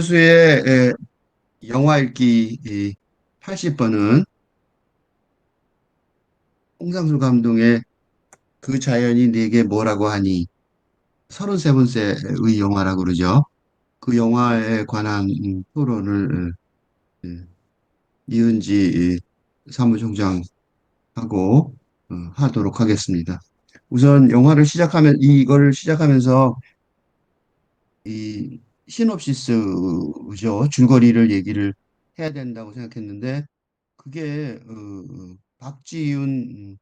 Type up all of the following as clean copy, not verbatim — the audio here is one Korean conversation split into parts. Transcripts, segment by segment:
수의 영화 읽기 80번은 홍상수 감독의 그 자연이 내게 뭐라고 하니 33번째의 영화라고 그러죠. 그 영화에 관한 토론을 이은지 사무총장하고 하도록 하겠습니다. 우선 영화를 시작하면 이걸 시작하면서 이 시놉시스죠. 줄거리를 얘기를 해야 된다고 생각했는데 그게 박지윤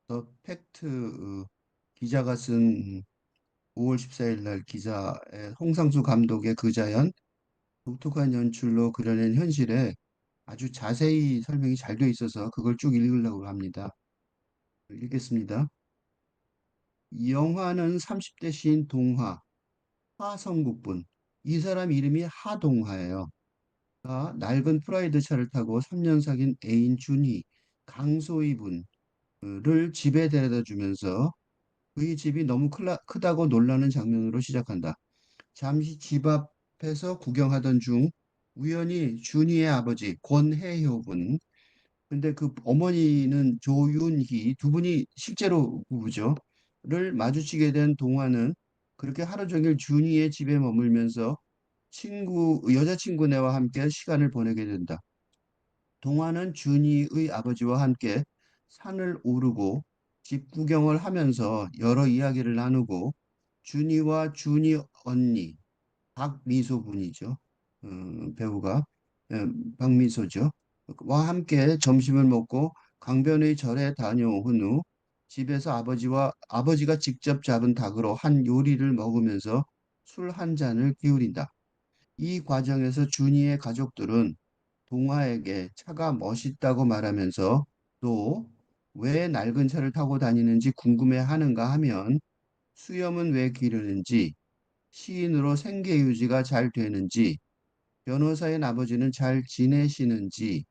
더 팩트 기자가 쓴 5월 14일 날 기사에 홍상수 감독의 그 자연 독특한 연출로 그려낸 현실에 아주 자세히 설명이 잘 돼 있어서 그걸 쭉 읽으려고 합니다. 읽겠습니다. 이 영화는 30대 시인 동하, 하성국분. 이 사람 이름이 하동하예요. 가 낡은 프라이드 차를 타고 3년 사귄 애인 준희, 강소희 분을 집에 데려다 주면서 그의 집이 너무 크다고 놀라는 장면으로 시작한다. 잠시 집 앞에서 구경하던 중 우연히 준희의 아버지 권혜효 분, 근데 그 어머니는 조윤희 두 분이 실제로 부부죠. 를 마주치게 된 동화는 그렇게 하루 종일 준희의 집에 머물면서 여자친구네와 함께 시간을 보내게 된다. 동화는 준이의 아버지와 함께 산을 오르고 집 구경을 하면서 여러 이야기를 나누고 준이와 준이 언니 박미소 분이죠. 배우가 박미소죠. 와 함께 점심을 먹고 강변의 절에 다녀온 후 집에서 아버지가 직접 잡은 닭으로 한 요리를 먹으면서 술 한 잔을 기울인다. 이 과정에서 준이의 가족들은 동화에게 차가 멋있다고 말하면서 또 왜 낡은 차를 타고 다니는지 궁금해 하는가 하면 수염은 왜 기르는지, 시인으로 생계 유지가 잘 되는지, 변호사인 아버지는 잘 지내시는지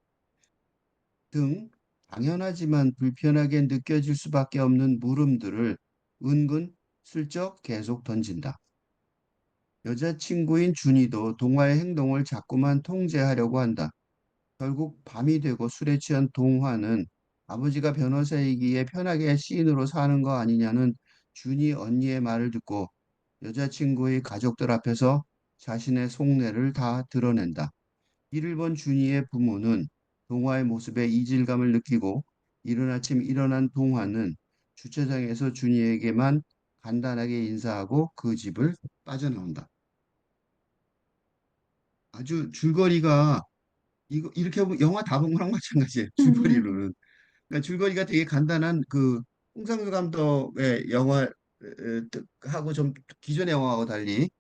등 당연하지만 불편하게 느껴질 수밖에 없는 물음들을 은근 슬쩍 계속 던진다. 여자친구인 준이도 동화의 행동을 자꾸만 통제하려고 한다. 결국 밤이 되고 술에 취한 동화는 아버지가 변호사이기에 편하게 시인으로 사는 거 아니냐는 준이 언니의 말을 듣고 여자친구의 가족들 앞에서 자신의 속내를 다 드러낸다. 이를 본 준이의 부모는 동화의 모습에 이질감을 느끼고 이른 아침 일어난 동화는 주차장에서 준이에게만 간단하게 인사하고 그 집을 빠져나온다. 아주 줄거리가 이거 이렇게 보면 영화 다 본 거랑 마찬가지예요. 줄거리로는. 그러니까 줄거리가 되게 간단한 그 홍상수 감독의 영화 하고 좀 기존의 영화하고 달리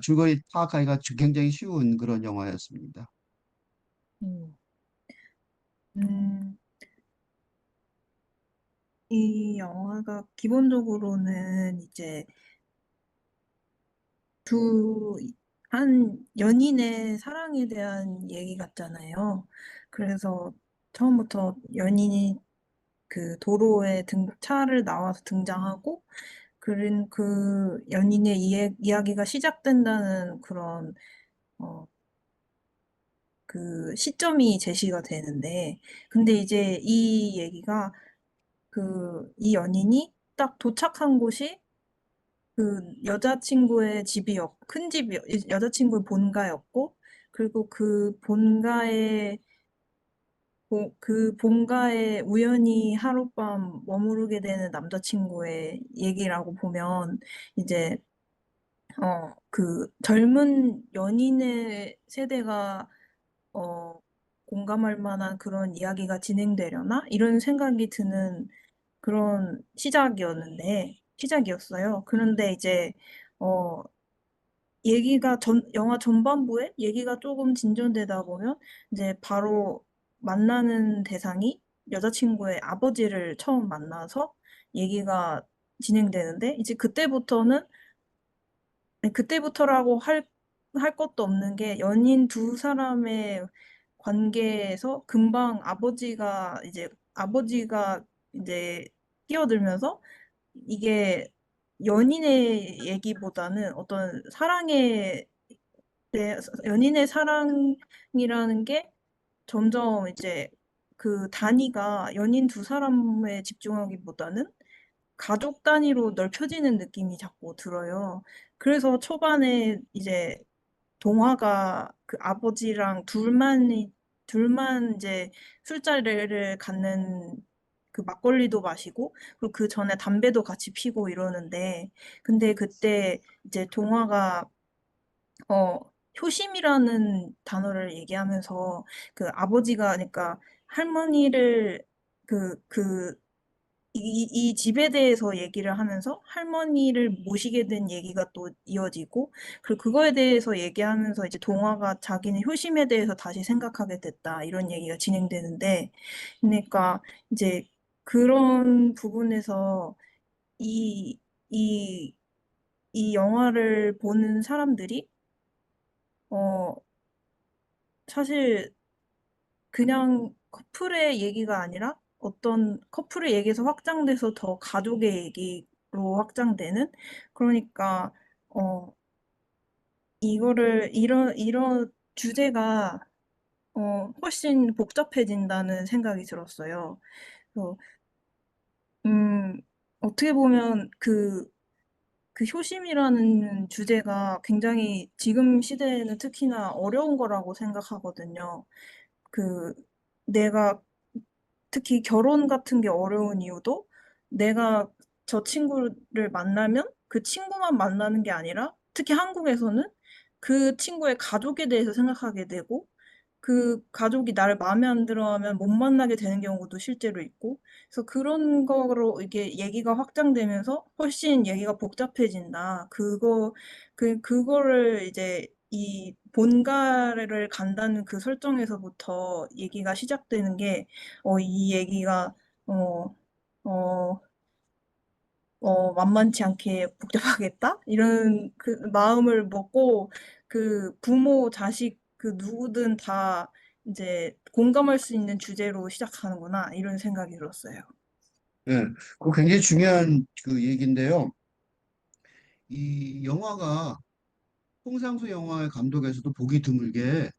줄거리 파악하기가 굉장히 쉬운 그런 영화였습니다. 음, 음, 이 영화가 기본적으로는 이제 두, 한 연인의 사랑에 대한 얘기 같잖아요. 그래서 처음부터 연인이 그 도로에 차를 나와서 등장하고, 그 연인의 이야기가 시작된다는 그런, 어, 그 시점이 제시가 되는데, 근데 이제 이 얘기가 이 연인이 딱 도착한 곳이 그 여자친구의 큰 집이, 여자친구의 본가였고, 그리고 그 본가에 우연히 하룻밤 머무르게 되는 남자친구의 얘기라고 보면, 이제, 젊은 연인의 세대가, 어, 공감할 만한 그런 이야기가 진행되려나? 이런 생각이 드는 그런 시작이었어요. 그런데 이제, 어, 영화 전반부에 얘기가 조금 진전되다 보면, 이제 바로 만나는 대상이 여자친구의 아버지를 처음 만나서 얘기가 진행되는데, 이제 그때부터라고 할 것도 없는 게 연인 두 사람의 관계에서 금방 아버지가 이제 끼어들면서 이게 연인의 얘기보다는 어떤 사랑의 네, 연인의 사랑이라는 게 점점 이제 그 단위가 연인 두 사람에 집중하기보다는 가족 단위로 넓혀지는 느낌이 자꾸 들어요. 그래서 초반에 이제 동화가 그 아버지랑 둘만 이제 술자리를 갖는 그 막걸리도 마시고 그리고 그 전에 담배도 같이 피고 이러는데 근데 그때 이제 동화가 어, 효심이라는 단어를 얘기하면서 그 아버지가 그러니까 할머니를 그 이 집에 대해서 얘기를 하면서 할머니를 모시게 된 얘기가 또 이어지고 그리고 그거에 대해서 얘기하면서 이제 동화가 자기는 효심에 대해서 다시 생각하게 됐다 이런 얘기가 진행되는데 그러니까 이제 그런 부분에서 이, 이, 이 영화를 보는 사람들이 어, 사실 그냥 커플의 얘기가 아니라 어떤 커플의 얘기에서 확장돼서 더 가족의 얘기로 확장되는 그러니까 어 이런 주제가 훨씬 복잡해진다는 생각이 들었어요. 그래서 음 어떻게 보면 그 효심이라는 주제가 굉장히 지금 시대에는 특히나 어려운 거라고 생각하거든요. 그 내가 특히 결혼 같은 게 어려운 이유도 내가 저 친구를 만나면 그 친구만 만나는 게 아니라 특히 한국에서는 그 친구의 가족에 대해서 생각하게 되고 그 가족이 나를 마음에 안 들어하면 못 만나게 되는 경우도 실제로 있고 그래서 그런 거로 이게 얘기가 확장되면서 훨씬 얘기가 복잡해진다. 그거를 이제 이 본가를 간다는 그 설정에서부터 얘기가 시작되는 게 이 얘기가 어 어 만만치 않게 복잡하겠다? 이런 그 마음을 먹고 그 부모, 자식 그 누구든 다 이제 공감할 수 있는 주제로 시작하는구나 이런 생각이 들었어요. 예, 그거 굉장히 중요한 그 얘기인데요. 이 영화가 홍상수 영화의 감독에서도 보기 드물게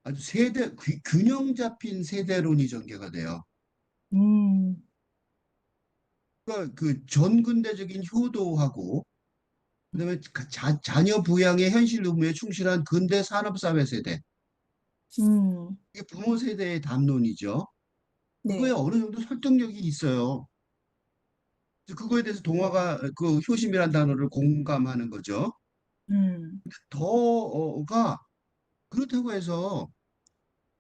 아주 균형 잡힌 세대론이 전개가 돼요. 음, 그러니까 그 전근대적인 효도하고 그다음에 자녀 부양의 현실 의무에 충실한 근대 산업사회 세대. 음, 이게 부모 세대의 담론이죠. 그거에 네, 어느 정도 설득력이 있어요. 그래서 그거에 대해서 동화가 그 효심이란 단어를 공감하는 거죠. 음, 더가 그렇다고 해서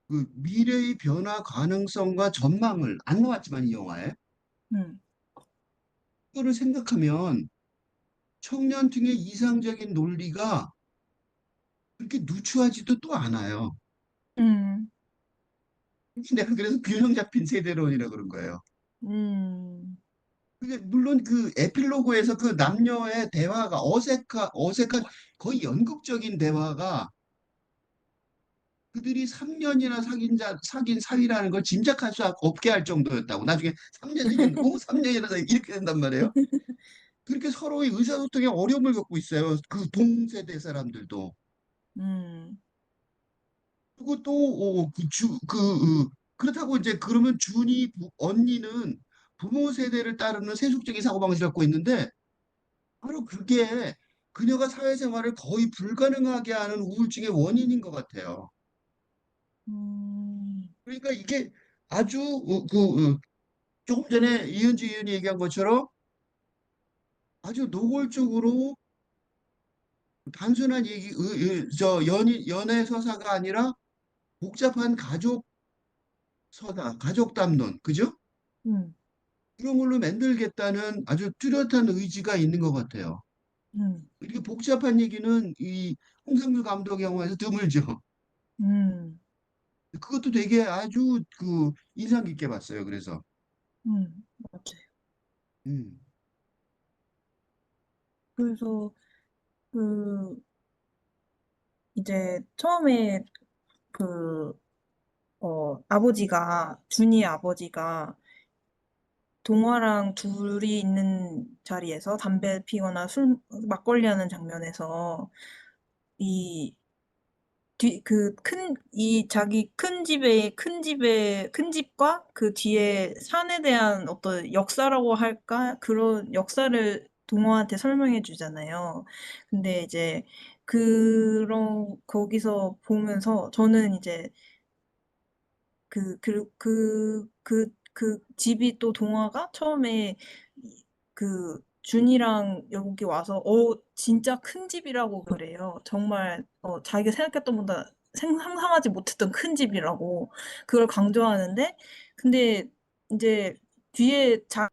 그 미래의 변화 가능성과 전망을 안 나왔지만 이 영화에 음, 그거를 생각하면 청년층의 이상적인 논리가 그렇게 누추하지도 또 않아요. 음, 내가 그래서 균형 잡힌 세대론이라 그런 거예요. 그게 물론 그 에필로그에서 그 남녀의 대화가 어색한 거의 연극적인 대화가 그들이 3년이나 사귄 사위라는 걸 짐작할 수 없게 할 정도였다고. 나중에 3년 이게 너무 3년이나 이렇게 된단 말이에요. 그렇게 서로의 의사소통에 어려움을 겪고 있어요. 그 동세대 사람들도. 음, 그리고 또 그렇다고 이제 그러면 언니는 부모 세대를 따르는 세속적인 사고방식을 갖고 있는데 바로 그게 그녀가 사회생활을 거의 불가능하게 하는 우울증의 원인인 것 같아요. 음, 그러니까 이게 아주 조금 전에 이은주 의원이 얘기한 것처럼 아주 노골적으로 단순한 연애 서사가 아니라 복잡한 가족 담론, 그죠? 음, 그런 걸로 만들겠다는 아주 뚜렷한 의지가 있는 것 같아요. 음, 이렇게 복잡한 얘기는 이 홍상수 감독 영화에서 드물죠. 그것도 되게 아주 그 인상 깊게 봤어요. 그래서 맞아요. 음, 그래서 그 이제 처음에 그 준이의 아버지가 동화랑 둘이 있는 자리에서 담배 피거나 막걸리 하는 장면에서 자기 큰 집과 그 뒤에 산에 대한 어떤 역사라고 할까? 그런 역사를 동화한테 설명해 주잖아요. 근데 이제 거기서 보면서 저는 이제 그 집이 또 동화가 처음에 준이랑 여기 와서 진짜 큰 집이라고 그래요. 정말 자기가 생각했던 것보다 상상하지 못했던 큰 집이라고 그걸 강조하는데 근데 이제 뒤에 자이라는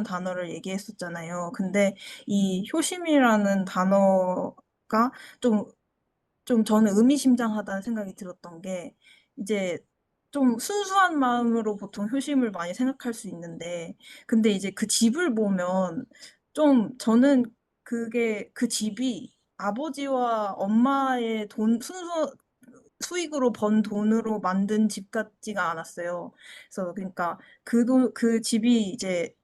단어를 얘기했었잖아요. 근데 이 효심이라는 단어가 좀 저는 의미심장하다는 생각이 들었던 게 이제 좀 순수한 마음으로 보통 효심을 많이 생각할 수 있는데 근데 이제 그 집을 보면 좀 저는 그게 그 집이 아버지와 엄마의 수익으로 번 돈으로 만든 집 같지가 않았어요. 그래서 그러니까 그 집이 이제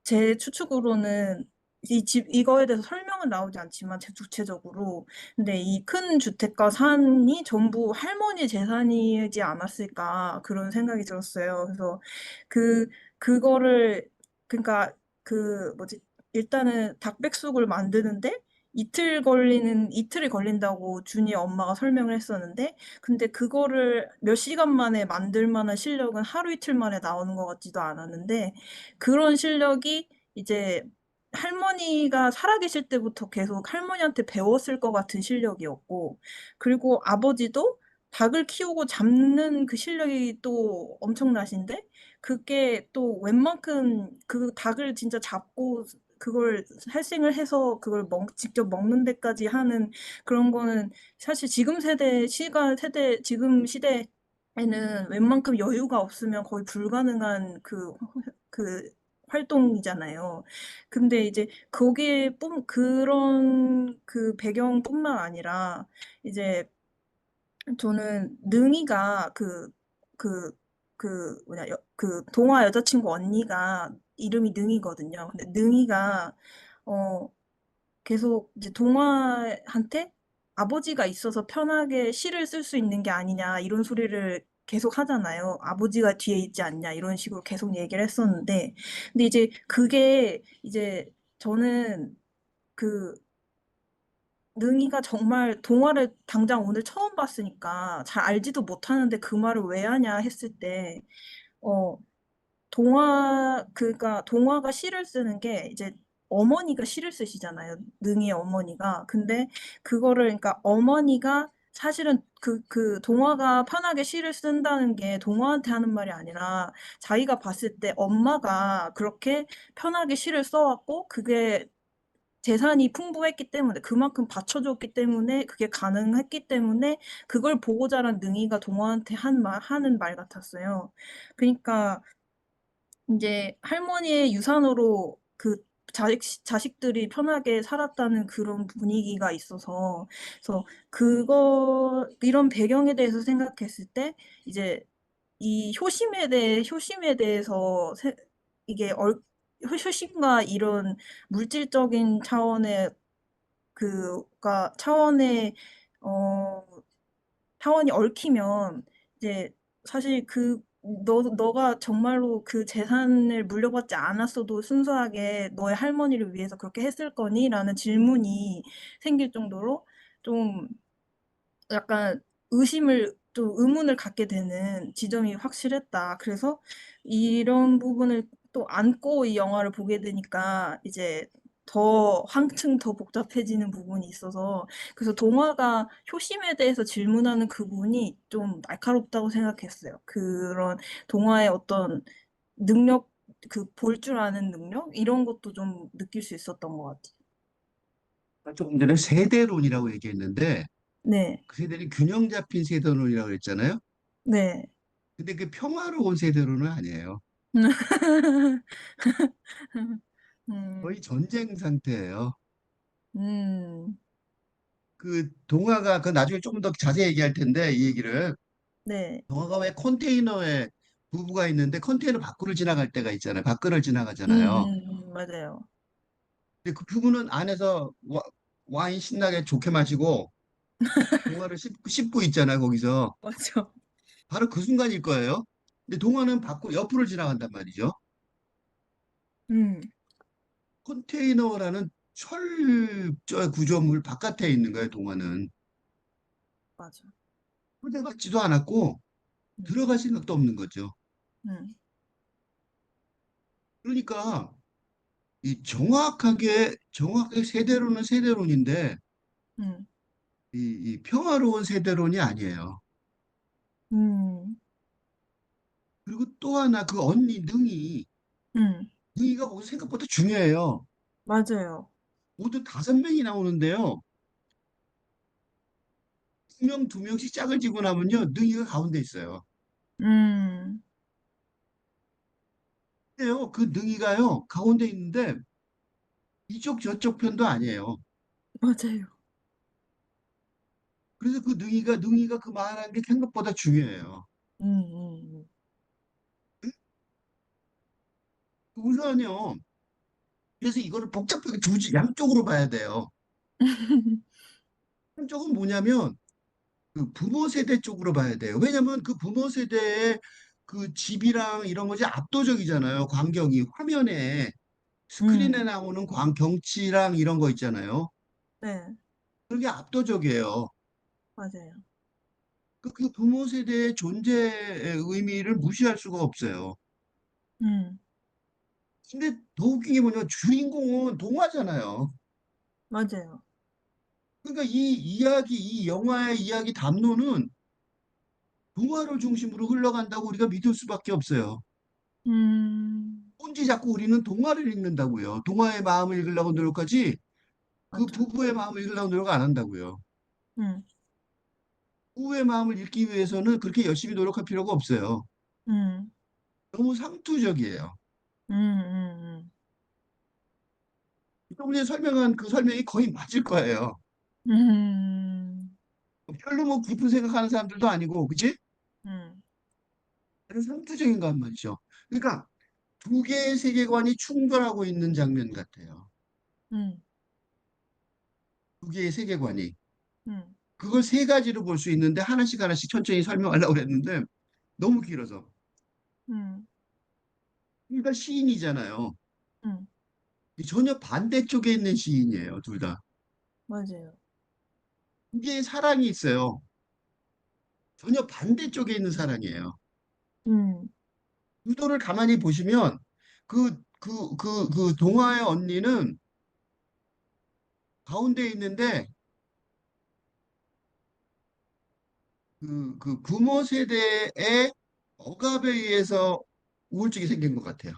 제 추측으로는 이거에 대해서 설명은 나오지 않지만 구체적으로 근데 이 큰 주택과 산이 전부 할머니 재산이지 않았을까 그런 생각이 들었어요. 그래서 그 그거를 그러니까 그 뭐지 일단은 닭백숙을 만드는데 이틀이 걸린다고 준이 엄마가 설명을 했었는데 근데 그거를 몇 시간 만에 만들 만한 실력은 하루 이틀 만에 나오는 것 같지도 않았는데 그런 실력이 이제 할머니가 살아계실 때부터 계속 할머니한테 배웠을 것 같은 실력이었고, 그리고 아버지도 닭을 키우고 잡는 그 실력이 또 엄청나신데, 그게 또 웬만큼 그 닭을 진짜 잡고 그걸 살생을 해서 그걸 직접 먹는 데까지 하는 그런 거는 사실 지금 시대에는 웬만큼 여유가 없으면 거의 불가능한 그 활동이잖아요. 근데 이제 그런 그 배경뿐만 아니라 이제 저는 능이가 동화 여자친구 언니가 이름이 능이거든요. 근데 능이가 어 계속 이제 동화한테 아버지가 있어서 편하게 시를 쓸 수 있는 게 아니냐 이런 소리를 계속 하잖아요. 아버지가 뒤에 있지 않냐 이런 식으로 계속 얘기를 했었는데 근데 이제 그게 이제 저는 그 능이가 정말 동화를 당장 오늘 처음 봤으니까 잘 알지도 못하는데 그 말을 왜 하냐 했을 때 어, 그러니까 동화가 시를 쓰는 게 이제 어머니가 시를 쓰시잖아요. 능이의 어머니가. 근데 그거를 그러니까 어머니가 사실은 동화가 편하게 시를 쓴다는 게 동화한테 하는 말이 아니라 자기가 봤을 때 엄마가 그렇게 편하게 시를 써왔고 그게 재산이 풍부했기 때문에 그만큼 받쳐줬기 때문에 그게 가능했기 때문에 그걸 보고 자란 능이가 동화한테 하는 말 같았어요. 그러니까 이제 할머니의 유산으로 자식들이 편하게 살았다는 그런 분위기가 있어서, 그래서 이런 배경에 대해서 생각했을 때, 이제 효심에 대해서, 이게 효심과 이런 물질적인 차원의, 어, 차원이 얽히면 이제 사실 너가 정말로 그 재산을 물려받지 않았어도 순수하게 너의 할머니를 위해서 그렇게 했을 거니? 라는 질문이 생길 정도로 좀 약간 의문을 갖게 되는 지점이 확실했다. 그래서 이런 부분을 또 안고 이 영화를 보게 되니까 이제 한층 더 복잡해지는 부분이 있어서 그래서 동화가 효심에 대해서 질문하는 그 부분이 좀 날카롭다고 생각했어요. 그런 동화의 어떤 능력, 볼 줄 아는 능력? 이런 것도 좀 느낄 수 있었던 것 같아요. 조금 전에 세대론이라고 얘기했는데 네. 그 세대는 균형 잡힌 세대론이라고 그랬잖아요. 네. 근데 그 평화로운 세대론은 아니에요. 거의 음. 전쟁 상태예요. 음. 그 동화가 그 나중에 조금 더 자세히 얘기할 텐데 이 얘기를 네. 동화가 왜 컨테이너에 부부가 있는데 컨테이너 밖으로 지나갈 때가 있잖아요. 밖을 지나가잖아요. 맞아요. 근데 그 부부는 안에서 와인 신나게 좋게 마시고 동화를 씹고 있잖아요. 거기서 맞아. 바로 그 순간일 거예요. 근데 동화는 밖으로 옆으로 지나간단 말이죠. 음. 컨테이너라는 철저 구조물 바깥에 있는 거예요. 동화는 맞아. 초대받지도 않았고 음. 들어갈 생각도 없는 거죠. 음. 그러니까 이 정확하게 세대론은 세대론인데 음. 이 평화로운 세대론이 아니에요. 음. 그리고 또 하나 그 언니 음. 능이가 거기서 생각보다 중요해요. 맞아요. 모두 5명이 나오는데요. 두 명, 두 명씩 짝을 지고 나면요. 능이가 가운데 있어요. 음. 근데요, 그 능이가요, 가운데 있는데 이쪽 저쪽 편도 아니에요. 맞아요. 그래서 그 능이가 그 말하는 게 생각보다 중요해요. 음. 우선요. 그래서 이거를 복잡하게 양쪽으로 봐야 돼요. 한쪽은 뭐냐면 그 부모 세대 쪽으로 봐야 돼요. 왜냐면 그 부모 세대의 그 집이랑 이런 것이 압도적이잖아요. 광경이 화면에 스크린에 음. 나오는 경치랑 이런 거 있잖아요. 네. 그게 압도적이에요. 맞아요. 그 부모 세대의 존재의 의미를 무시할 수가 없어요. 음. 근데 더 웃긴 게 뭐냐면 주인공은 동화잖아요. 맞아요. 그러니까 이 영화의 이야기 담론은 동화를 중심으로 흘러간다고 우리가 믿을 수밖에 없어요. 음. 뭔지 자꾸 우리는 동화를 읽는다고요. 동화의 마음을 읽으려고 노력하지 그 맞아. 부부의 마음을 읽으려고 노력 안 한다고요. 음. 부부의 마음을 읽기 위해서는 그렇게 열심히 노력할 필요가 없어요. 음. 너무 상투적이에요. 음. 조금 전에 설명한 그 설명이 거의 맞을 거예요. 음. 별로 뭐 깊은 생각하는 사람들도 아니고, 그치? 음. 그래서 상투적인 거 한 말이죠. 그러니까 두 개의 세계관이 충돌하고 있는 장면 같아요. 음. 두 개의 세계관이. 음. 그걸 세 가지로 볼 수 있는데 하나씩 하나씩 천천히 설명하려고 그랬는데 너무 길어서. 음. 그러니까 시인이잖아요. 음. 전혀 반대쪽에 있는 시인이에요, 둘 다. 맞아요. 이게 사랑이 있어요. 전혀 반대쪽에 있는 사랑이에요. 음. 구도를 가만히 보시면 그 동화의 언니는 가운데 있는데 그 부모 세대의 억압에 의해서 우울증이 생긴 것 같아요.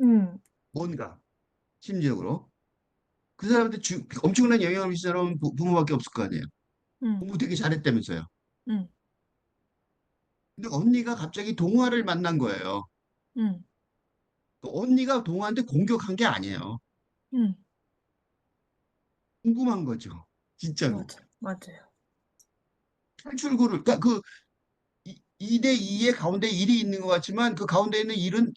음. 뭔가 심리적으로. 그 사람한테 엄청난 영향을 미친 사람은 부모밖에 없을 거 아니에요. 음. 공부 되게 잘했다면서요. 음. 근데 언니가 갑자기 동화를 만난 거예요. 음. 그 언니가 동화한테 공격한 게 아니에요. 음. 궁금한 거죠. 진짜로. 맞아. 맞아요. 탈출구를, 그러니까 그 2대 2의 가운데 1이 있는 것 같지만 그 가운데 있는 1은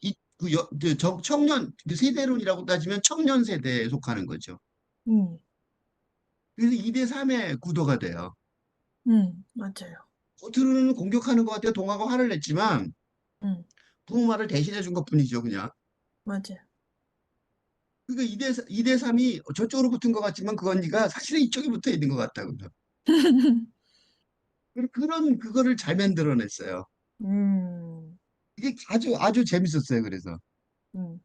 청년, 그 세대론이라고 따지면 청년 세대에 속하는 거죠. 음. 그래서 2대 3의 구도가 돼요. 맞아요. 겉으로는 공격하는 것 같아요. 동화가 화를 냈지만 음. 부모 말을 대신해 준 것뿐이죠, 그냥. 맞아요. 그러니까 2대 3이 저쪽으로 붙은 것 같지만 그 언니가 사실은 이쪽에 붙어 있는 것 같다고요. 그거를 잘 만들어냈어요. 음. 이게 아주 재밌었어요. 음.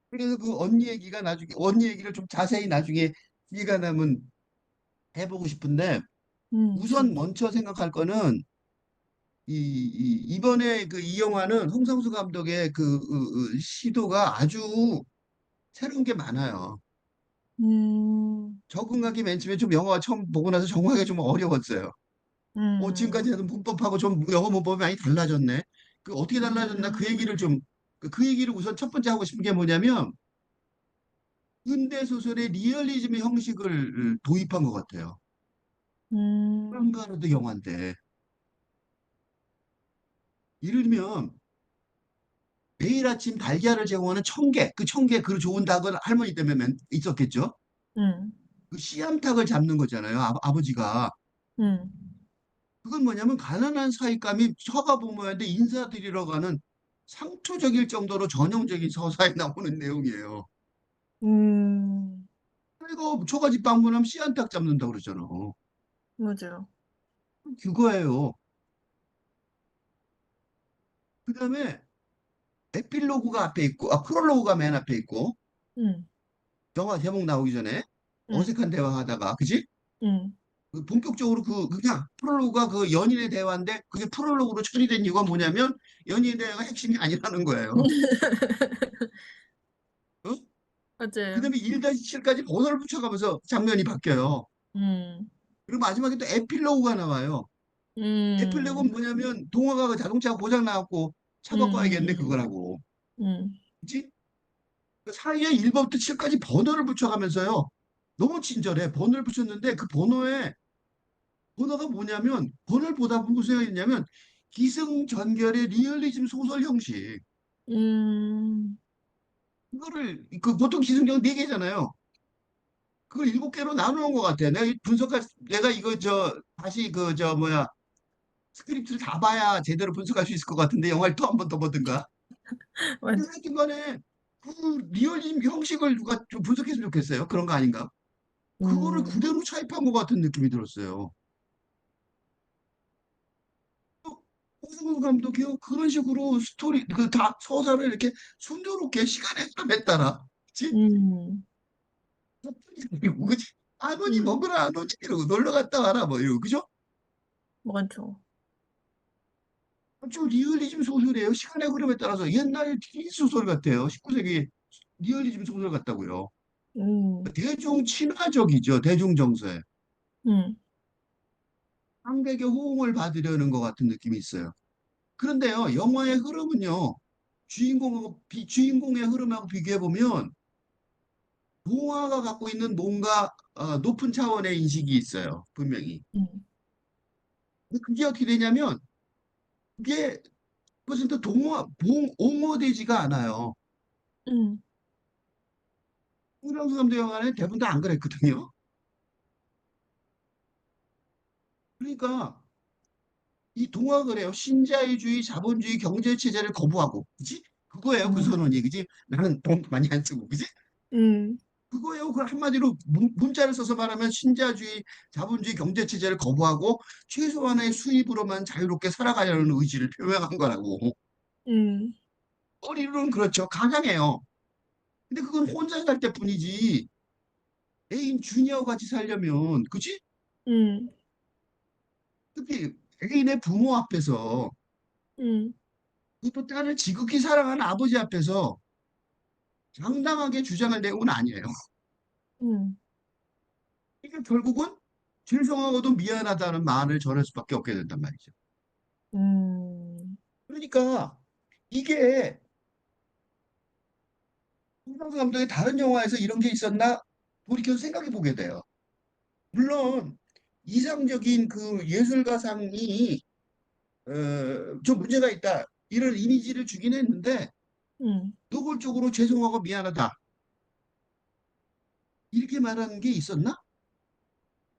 그래서 그 언니 얘기를 좀 자세히 나중에 기회가 나면 해보고 싶은데 우선 진짜. 먼저 생각할 거는 이번에 그 이 영화는 홍상수 감독의 그 시도가 아주 새로운 게 많아요. 음, 적응하기 맨 처음에 좀 영화 처음 보고 나서 적응하기 좀 어려웠어요. 음, 지금까지 하던 문법하고 좀 영어 문법이 많이 달라졌네. 그 어떻게 달라졌나 그 얘기를 좀, 그 얘기를 우선 첫 번째 하고 싶은 게 뭐냐면 근대 소설의 리얼리즘의 형식을 도입한 것 같아요. 음, 프랑가르드 영화인데 예를 들면 매일 아침 달걀을 제공하는 청개, 그 청개 그 좋은 닭은 할머니 때문에 있었겠죠. 음, 그 씨암탉을 잡는 거잖아요. 아버지가. 음, 그건 뭐냐면 가난한 사익감이 서가 부모한테 인사드리러 가는 상투적일 정도로 전형적인 서사에 나오는 내용이에요. 음, 이거 초가집 방문하면 씨암탉 잡는다고 그러잖아. 맞아요. 그거예요. 그다음에 에필로그가 앞에 있고, 프롤로그가 맨 앞에 있고, 음, 영화 제목 나오기 전에 음, 어색한 대화하다가, 그지? 음. 본격적으로 그냥 프롤로그가 그 연인의 대화인데 그게 프롤로그로 처리된 이유가 뭐냐면 연인의 대화가 핵심이 아니라는 거예요. 어? 맞아요. 그다음에 1-7까지 번호를 붙여가면서 장면이 바뀌어요. 음, 그리고 마지막에 또 에필로그가 나와요. 에필로그는 음, 뭐냐면 동화가 그 자동차가 고장 나갖고 차 바꿔 와야겠네 음, 그거라고. 음, 그치? 그 사이에 1번부터 7까지 번호를 붙여가면서요. 너무 친절해. 번호를 붙였는데 그 번호가 뭐냐면 번호를 보다 보면 무슨 생각이 있냐면 기승전결의 리얼리즘 소설 형식. 음, 그거를 그 보통 기승전 4개잖아요. 그걸 7개로 나누는 것 같아. 내가 이거 다시 뭐야 스크립트를 다 봐야 제대로 분석할 수 있을 것 같은데 영화를 또 한 번 더 보든가. 맞, 하여튼간에 그 리얼리즘 형식을 누가 좀 분석했으면 좋겠어요. 그런 거 아닌가? 그거를 음, 그대로 차입한 것 같은 느낌이 들었어요. 홍승우 감독이 그런 식으로 스토리 그 다 서사를 이렇게 순조롭게 시간의 흐름에 따라 그치? 음, 그리고 그치? 아버지 음, 먹으러 안 오지 이러고 놀러 갔다 와라 뭐 이러고 그죠? 맞죠. 좀 리얼리즘 소설이에요. 시간의 흐름에 따라서 옛날 TV 소설 같아요. 19세기 리얼리즘 소설 같다고요. 음, 대중 친화적이죠. 대중 정서에. 음, 관객의 호응을 받으려는 것 같은 느낌이 있어요. 그런데요, 영화의 흐름은요, 주인공의 흐름하고 비교해보면, 동화가 갖고 있는 뭔가 높은 차원의 인식이 있어요, 분명히. 음, 근데 그게 어떻게 되냐면, 그게 퍼센트 옹호되지가 않아요. 음, 홍상수 감독 영화는 대부분 다 안 그랬거든요. 그러니까, 이 동화 그래요. 신자유주의, 자본주의 경제 체제를 거부하고, 그지? 그거예요, 그 음, 선언이, 그지? 나는 돈 많이 안 쓰고, 그지? 음, 그거예요. 그 한마디로 문자를 써서 말하면 신자주의, 자본주의 경제 체제를 거부하고 최소한의 수입으로만 자유롭게 살아가려는 의지를 표명한 거라고. 음, 머리로는 그렇죠. 강하게요. 근데 그건 혼자 살 때뿐이지. 애인 주니어 같이 살려면, 그지? 음, 특히 애인의 부모 앞에서 음, 그것도 딸을 지극히 사랑하는 아버지 앞에서 당당하게 주장할 내용은 아니에요. 음, 이게 결국은 죄송하고도 미안하다는 말을 전할 수밖에 없게 된단 말이죠. 음, 그러니까 이게 홍상수 감독의 다른 영화에서 이런 게 있었나 돌이켜서 생각해 보게 돼요. 물론 이상적인 그 예술가상이 좀 문제가 있다 이런 이미지를 주긴 했는데 음, 노골적으로 죄송하고 미안하다 이렇게 말하는 게 있었나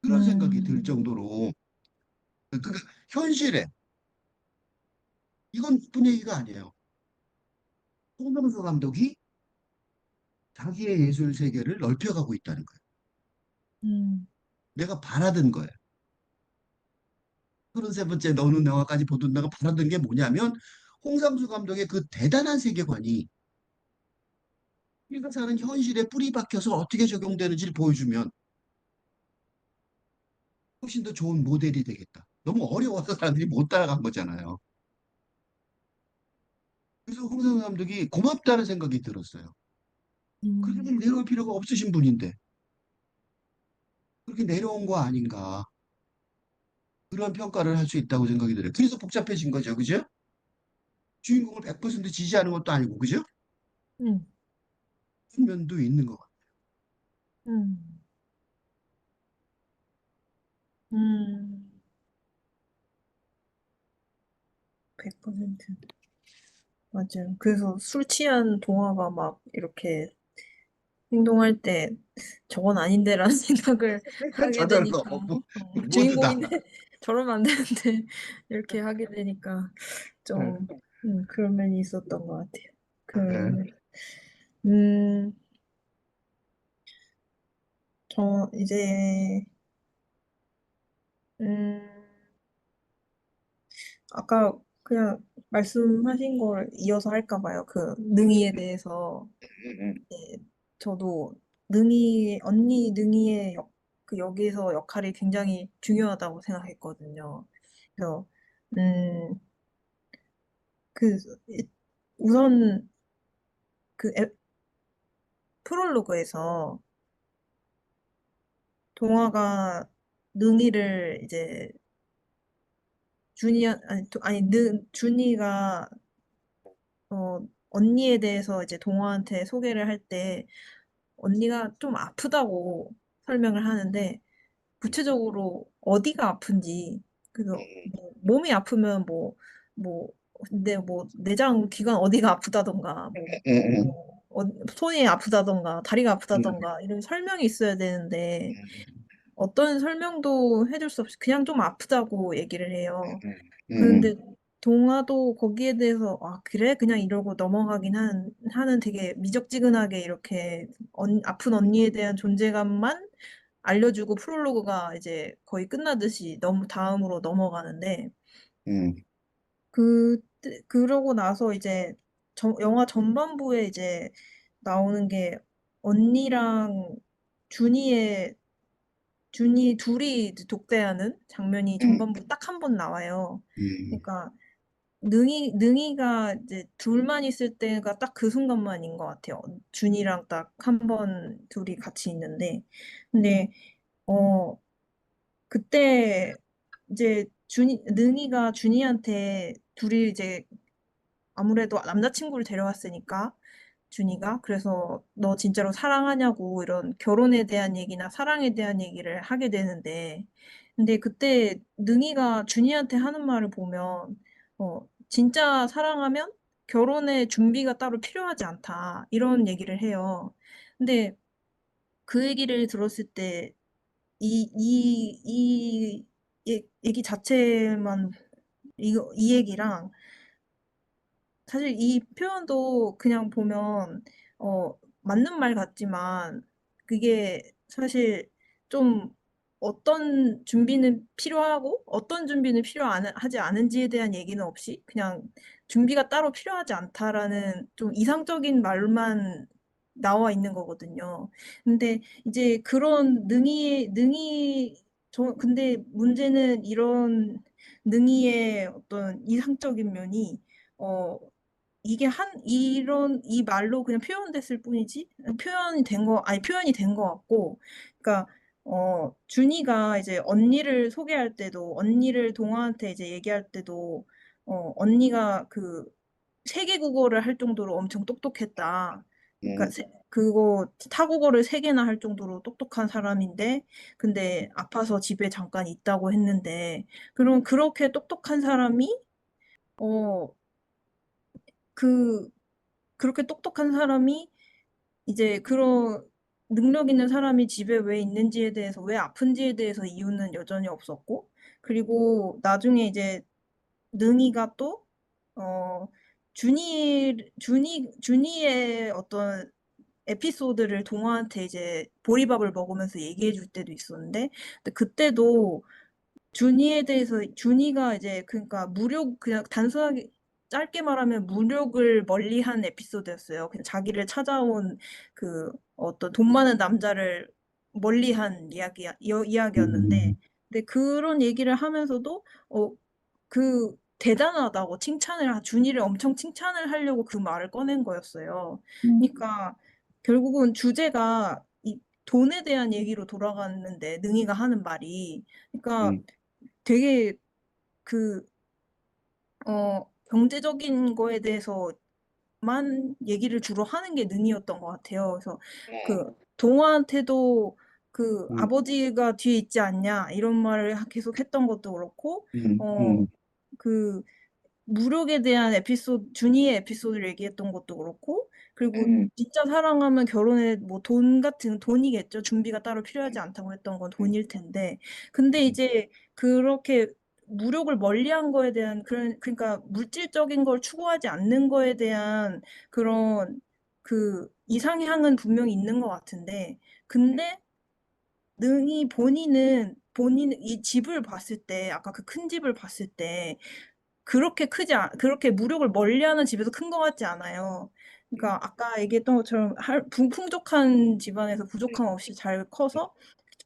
그런 생각이 들 음, 정도로 현실에 이건 나쁜 얘기가 아니에요. 홍상수 감독이 자기의 예술 세계를 넓혀가고 있다는 거예요. 음, 내가 바라던 거예요. 33번째 너는 영화까지 보던 내가 바라던 게 뭐냐면 홍상수 감독의 그 대단한 세계관이 우리가 사는 현실에 뿌리 박혀서 어떻게 적용되는지를 보여주면 훨씬 더 좋은 모델이 되겠다. 너무 어려워서 사람들이 못 따라간 거잖아요. 그래서 홍상수 감독이 고맙다는 생각이 들었어요. 그렇게 음, 내려올 필요가 없으신 분인데. 그렇게 내려온 거 아닌가. 그런 평가를 할 수 있다고 생각이 들어요. 그래서 복잡해진 거죠. 그죠? 주인공을 100% 지지하는 것도 아니고, 그죠? 음, 그런 면도 있는 것 같아요. 음, 음, 100%. 맞아요. 그래서 술 취한 동화가 막 이렇게 행동할 때 저건 아닌데라는 생각을 하게 저절로, 되니까 모두 다. 주인공인데 저러면 안 되는데 이렇게 하게 되니까 네. 좀 그런 면이 있었던 것 같아요. 네. 그, 음, 저 이제 음, 아까 그냥 말씀하신 걸 이어서 할까 봐요. 그 능이에 대해서 예, 저도 언니 능이의 그 여기서 역할이 굉장히 중요하다고 생각했거든요. 그래서 음, 그 우선 그 프롤로그에서 동화가 능이를 이제 준이가 언니에 대해서 이제 동화한테 소개를 할 때 언니가 좀 아프다고 설명을 하는데 구체적으로 어디가 아픈지 그래서 뭐 몸이 아프면 뭐 근데 뭐 내장 기관 어디가 아프다던가 손이 아프다던가 다리가 아프다던가 이런 설명이 있어야 되는데 어떤 설명도 해줄 수 없이 그냥 좀 아프다고 얘기를 해요. 그런데 동화도 거기에 대해서 아 그래? 그냥 이러고 넘어가긴 하는 되게 미적지근하게 이렇게 아픈 언니에 대한 존재감만 알려주고 프롤로그가 이제 거의 끝나듯이 너무 다음으로 넘어가는데 그러고 나서 이제 영화 전반부에 이제 나오는 게 언니랑 준이의 준이 둘이 이제 독대하는 장면이 전반부 딱 한 번 나와요. 그러니까 능이가 이제 둘만 있을 때가 딱 그 순간만인 것 같아요. 준이랑 딱 한 번 둘이 같이 있는데 근데 어 그때 이제 능이가 준이한테 둘이 이제 아무래도 남자친구를 데려왔으니까 준이가 그래서 너 진짜로 사랑하냐고 이런 결혼에 대한 얘기나 사랑에 대한 얘기를 하게 되는데 근데 그때 능이가 준이한테 하는 말을 보면 진짜 사랑하면 결혼의 준비가 따로 필요하지 않다 이런 얘기를 해요. 근데 그 얘기를 들었을 때 이 얘기 자체만 이 얘기랑 사실 이 표현도 그냥 보면 맞는 말 같지만 그게 사실 좀 어떤 준비는 필요하고 어떤 준비는 하지 않은지에 대한 얘기는 없이 그냥 준비가 따로 필요하지 않다라는 좀 이상적인 말만 나와 있는 거거든요. 근데 이제 그런 근데 문제는 이런 능이의 어떤 이상적인 면이 어, 이게 이런, 이 말로 그냥 표현됐을 뿐이지, 표현이 된 것 같고, 그러니까, 준이가 이제 언니를 동화한테 이제 얘기할 때도, 언니가 그 세계 국어를 할 정도로 엄청 똑똑했다. 그러니까, 그거 타국어를 세 개나 할 정도로 똑똑한 사람인데, 근데 아파서 집에 잠깐 있다고 했는데, 그럼 그렇게 똑똑한 사람이, 어, 그, 그렇게 똑똑한 사람이 이제 그런 능력 있는 사람이 집에 왜 있는지에 대해서 왜 아픈지에 대해서 이유는 여전히 없었고 그리고 나중에 이제 능이가 또 어, 준이의 어떤 에피소드를 동화한테 이제 보리밥을 먹으면서 얘기해 줄 때도 있었는데 근데 그때도 준이에 대해서 준이가 이제 그러니까 그냥 단순하게 짧게 말하면 무력을 멀리한 에피소드였어요. 그냥 자기를 찾아온 그 어떤 돈 많은 남자를 멀리한 이야기였는데, 근데 그런 얘기를 하면서도 대단하다고 준이를 엄청 칭찬을 하려고 그 말을 꺼낸 거였어요. 그러니까 결국은 주제가 돈에 대한 얘기로 돌아갔는데 능이가 하는 말이. 그러니까 음, 되게 그 경제적인 거에 대해서만 얘기를 주로 하는 게 능이었던 것 같아요. 그래서 그 동화한테도 그 음, "아버지가 뒤에 있지 않냐." 이런 말을 계속 했던 것도 그렇고 음, 어 음, 그 무력에 대한 에피소드 준이의 에피소드를 얘기했던 것도 그렇고 그리고 진짜 사랑하면 결혼에 뭐 돈 같은 돈이겠죠. 준비가 따로 필요하지 않다고 했던 건 음, 돈일 텐데. 근데 음, 이제 그렇게 무력을 멀리한 거에 대한 그러니까 물질적인 걸 추구하지 않는 거에 대한 그런 그 이상향은 분명히 있는 것 같은데 근데 능이 본인 이 집을 봤을 때 아까 그 큰 집을 봤을 때 그렇게 무력을 멀리하는 집에서 큰 것 같지 않아요. 그러니까 아까 얘기했던 것처럼 풍족한 집안에서 부족함 없이 잘 커서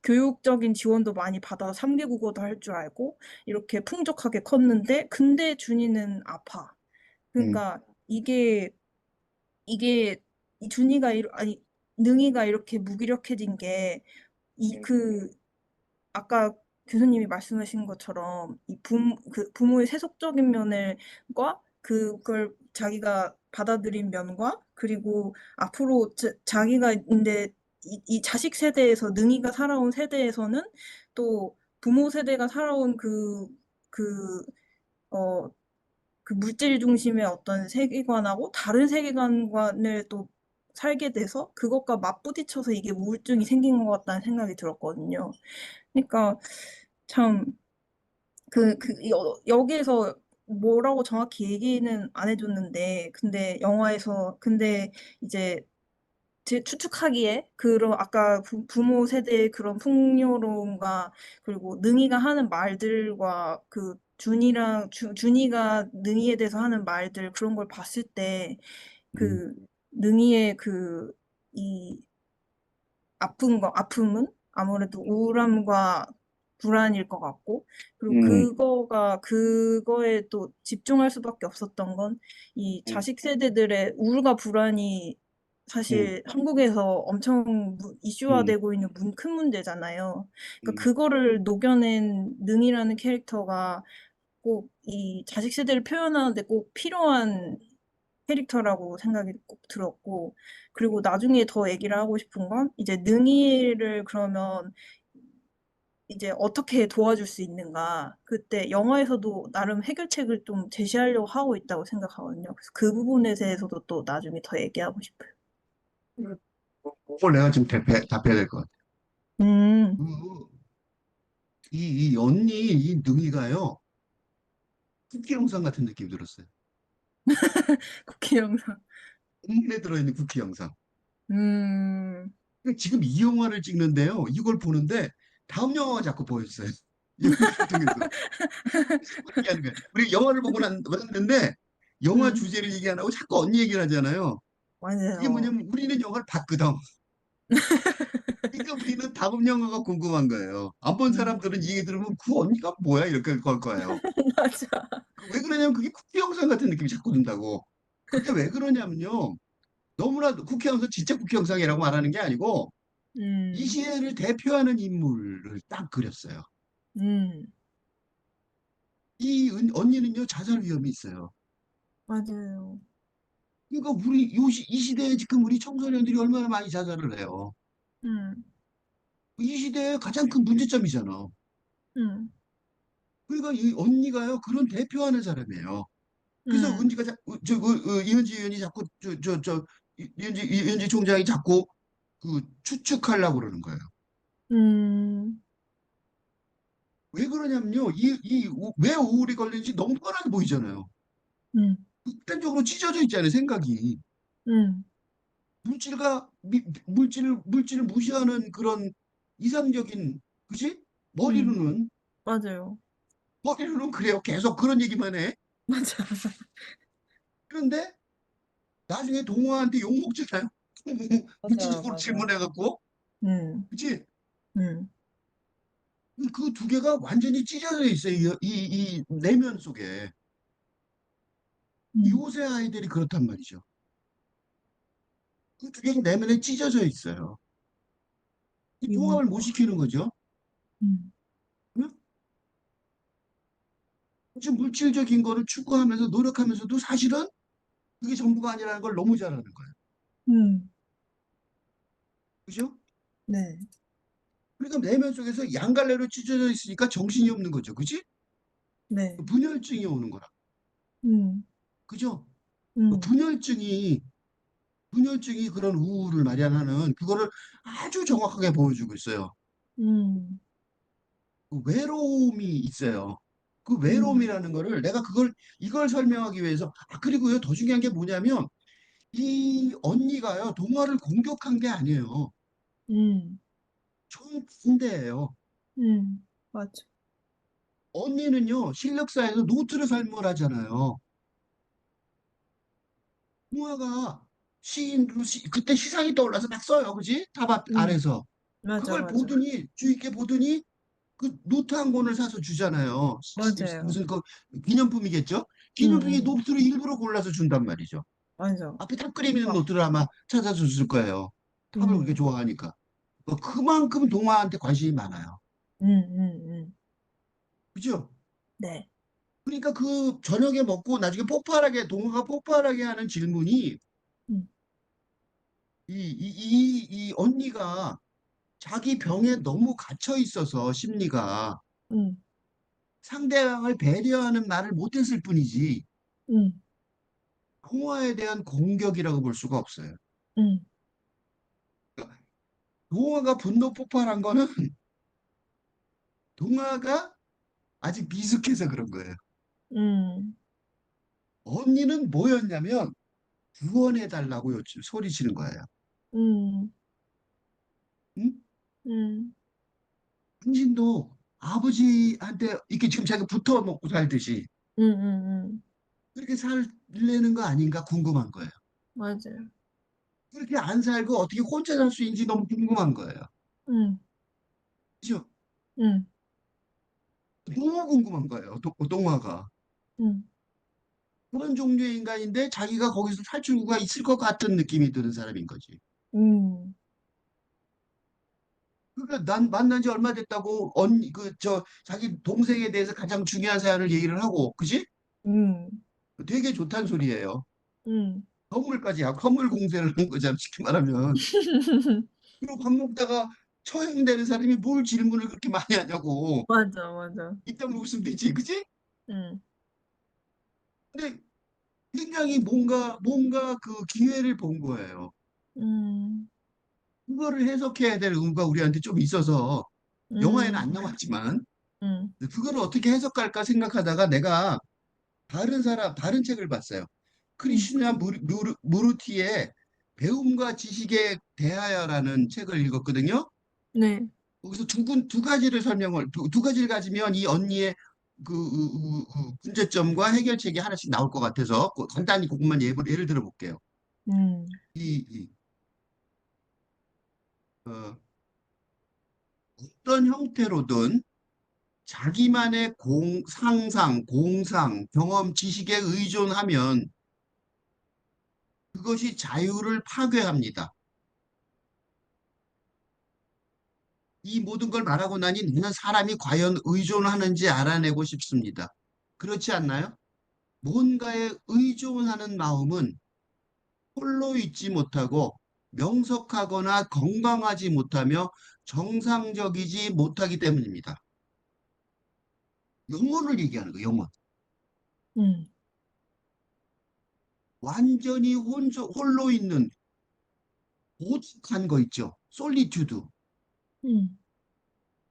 교육적인 지원도 많이 받아서 3개 국어도 할 줄 알고 이렇게 풍족하게 컸는데 근데 준이는 아파. 음, 그러니까 이게 이 준이가 아니 능이가 이렇게 무기력해진 게 이 아까 교수님이 말씀하신 것처럼 부모의 세속적인 면과 그걸 자기가 받아들인 면과 그리고 앞으로 자기가 근데 이 자식 세대에서 능이가 살아온 세대에서는 또 부모 세대가 살아온 그, 어, 그 물질 중심의 어떤 세계관하고 다른 세계관을 또 살게 돼서 그것과 맞부딪혀서 이게 우울증이 생긴 것 같다는 생각이 들었거든요. 그러니까 참 여기에서 뭐라고 정확히 얘기는 안 해줬는데 근데 이제 제 추측하기에 그런 아까 부모 세대의 그런 풍요로움과 그리고 능이가 하는 말들과 그 준이가 능이에 대해서 하는 말들 그런 걸 봤을 때 음, 그 능이의 이 아픔은 아무래도 우울함과 불안일 것 같고, 그리고 음, 그거에 또 집중할 수밖에 없었던 건 이 음, 자식 세대들의 우울과 불안이 음, 사실 한국에서 엄청 음, 이슈화되고 있는 큰 문제잖아요. 그러니까 음, 그거를 녹여낸 능이라는 캐릭터가 꼭 이 자식 세대를 표현하는데 꼭 필요한 캐릭터라고 생각이 꼭 들었고, 그리고 나중에 더 얘기를 하고 싶은 건 이제 능이를 그러면 이제 어떻게 도와줄 수 있는가. 그때 영화에서도 나름 해결책을 좀 제시하려고 하고 있다고 생각하거든요. 그래서 그 부분에 대해서도 또 나중에 더 얘기하고 싶어요. 그걸 내가 지금 답해야 될 것 같아. 음, 그, 이 언니, 이 능이가요, 쿠키 영상 같은 느낌이 들었어요. 쿠키 영상. 홈에 들어있는 쿠키 영상. 음, 그러니까 지금 이 영화를 찍는데요. 이걸 보는데 다음 영화가 자꾸 보였어요. 이 영상을 통해서. 신기한 거예요. 우리 영화를 보고 났는데 영화 음, 주제를 얘기 안 하고 자꾸 언니 얘기를 하잖아요. 그게 맞아요. 뭐냐면 우리는 영화를 봤거든. 그러니까 우리는 다음 영화가 궁금한 거예요. 안 본 사람들은 이 얘기 들으면 그 언니가 뭐야? 이렇게 걸 거예요. 맞아. 왜 그러냐면 그게 쿠키 영상 같은 느낌이 자꾸 든다고. 그게 왜 그러냐면요. 너무나 쿠키 영상 진짜 쿠키 영상이라고 말하는 게 아니고 이 음, 시대를 대표하는 인물을 딱 그렸어요. 음, 언니는요 자살 위험이 있어요. 맞아요. 그러니까 이 시대에 지금 우리 청소년들이 얼마나 많이 자살을 해요. 음, 이 시대의 가장 큰 문제점이잖아. 음, 그러니까 이 언니가요 그런 대표하는 사람이에요. 그래서 음, 이현지 의원이 자꾸 이현지 총장이 자꾸 그 추측하려고 그러는 거예요. 음, 왜 그러냐면요. 왜 우울이 걸리는지 너무 뻔하게 보이잖아요. 음, 극단적으로 찢어져 있잖아요, 생각이. 음, 물질을 무시하는 그런 이상적인, 그지? 음, 머리로는, 맞아요. 머리로는 그래요. 계속 그런 얘기만 해. 맞아. 그런데 나중에 동호한테 욕먹잖아요. 맞아, 구체적으로 맞아. 질문해갖고. 음, 그치? 음, 그 두 개가 완전히 찢어져 있어요. 이 내면 속에. 음, 요새 아이들이 그렇단 말이죠. 그 두 개가 내면에 찢어져 있어요. 이 음, 통합을 못 시키는 거죠. 음, 응? 지금 물질적인 거를 추구하면서 노력하면서도 사실은 그게 전부가 아니라는 걸 너무 잘 아는 거예요. 음, 그죠? 네, 그러니까 내면 속에서 양갈래로 찢어져 있으니까 정신이 없는 거죠. 그지? 네, 분열증이 오는 거라. 음, 그죠? 음, 분열증이 그런 우울을 마련하는 그거를 아주 정확하게 보여주고 있어요. 음, 그 외로움이 있어요. 그 음, 외로움이라는 거를 내가 이걸 설명하기 위해서, 그리고요, 더 중요한 게 뭐냐면, 이 언니가요, 동화를 공격한 게 아니에요. 음, 정반대예요. 맞아. 언니는요, 실력사에서 노트를 설명을 하잖아요. 동화가 시인으로, 그때 시상이 떠올라서 막 써요. 그지? 탑 음, 아래서. 맞아, 그걸 맞아. 보더니, 주의 있게 보더니, 그 노트 한 권을 사서 주잖아요. 맞아요. 무슨 그 기념품이겠죠? 음, 기념품이 음, 노트를 일부러 골라서 준단 말이죠. 맞아. 앞에 탑 그림 있는 막, 노트를 아마 찾아줬을 거예요. 탑을 그렇게 음, 좋아하니까. 그만큼 동화한테 관심이 많아요. 음. 그죠? 네, 그러니까 그 저녁에 먹고 나중에 동화가 폭발하게 하는 질문이, 음, 이 언니가 자기 병에 너무 갇혀 있어서 심리가 음, 상대방을 배려하는 말을 못했을 뿐이지 음, 동화에 대한 공격이라고 볼 수가 없어요. 음, 동화가 분노 폭발한 거는 동화가 아직 미숙해서 그런 거예요. 음, 언니는 뭐였냐면 구원해달라고 소리치는 거예요. 음, 응? 음, 당신도 아버지한테 이렇게 지금 자기가 붙어 먹고 살듯이 음. 그렇게 살려는 거 아닌가 궁금한 거예요. 맞아요. 그렇게 안 살고 어떻게 혼자 살 수 있는지 너무 궁금한 거예요. 음, 그죠? 음, 너무 궁금한 거예요. 동화가. 음, 그런 종류의 인간인데 자기가 거기서 탈출구가 있을 것 같은 느낌이 드는 사람인 거지. 음, 그러니까 난 만난 지 얼마 됐다고 자기 동생에 대해서 가장 중요한 사연을 얘기를 하고, 그지? 음, 되게 좋다는 소리예요. 음. 선물 공세를 한 거잖아, 쉽게 말하면. 그리고 밥 먹다가 처형되는 사람이 뭘 질문을 그렇게 많이 하냐고. 맞아, 맞아. 입 다물고 있으면 되지, 그지? 음, 근데 굉장히 뭔가 그 기회를 본 거예요. 음, 그거를 해석해야 될 의무가 우리한테 좀 있어서 영화에는 안 음, 나왔지만 음, 그거를 어떻게 해석할까 생각하다가 내가 다른 책을 봤어요. 음. 크리슈나 무르티의 배움과 지식에 대하여라는 책을 읽었거든요. 네. 거기서 두 가지를 두 가지를 가지면 이 언니의 문제점과 해결책이 하나씩 나올 것 같아서 간단히 그것만 예를 들어 볼게요. 음, 이 어, 어떤 형태로든 자기만의 공상, 경험, 지식에 의존하면 그것이 자유를 파괴합니다. 이 모든 걸 말하고 나니 나는 사람이 과연 의존하는지 알아내고 싶습니다. 그렇지 않나요? 뭔가에 의존하는 마음은 홀로 있지 못하고 명석하거나 건강하지 못하며 정상적이지 못하기 때문입니다. 영혼을 얘기하는 거예요, 영혼. 음, 완전히 홀로 있는 고독한 거 있죠. 솔리튜드. 음,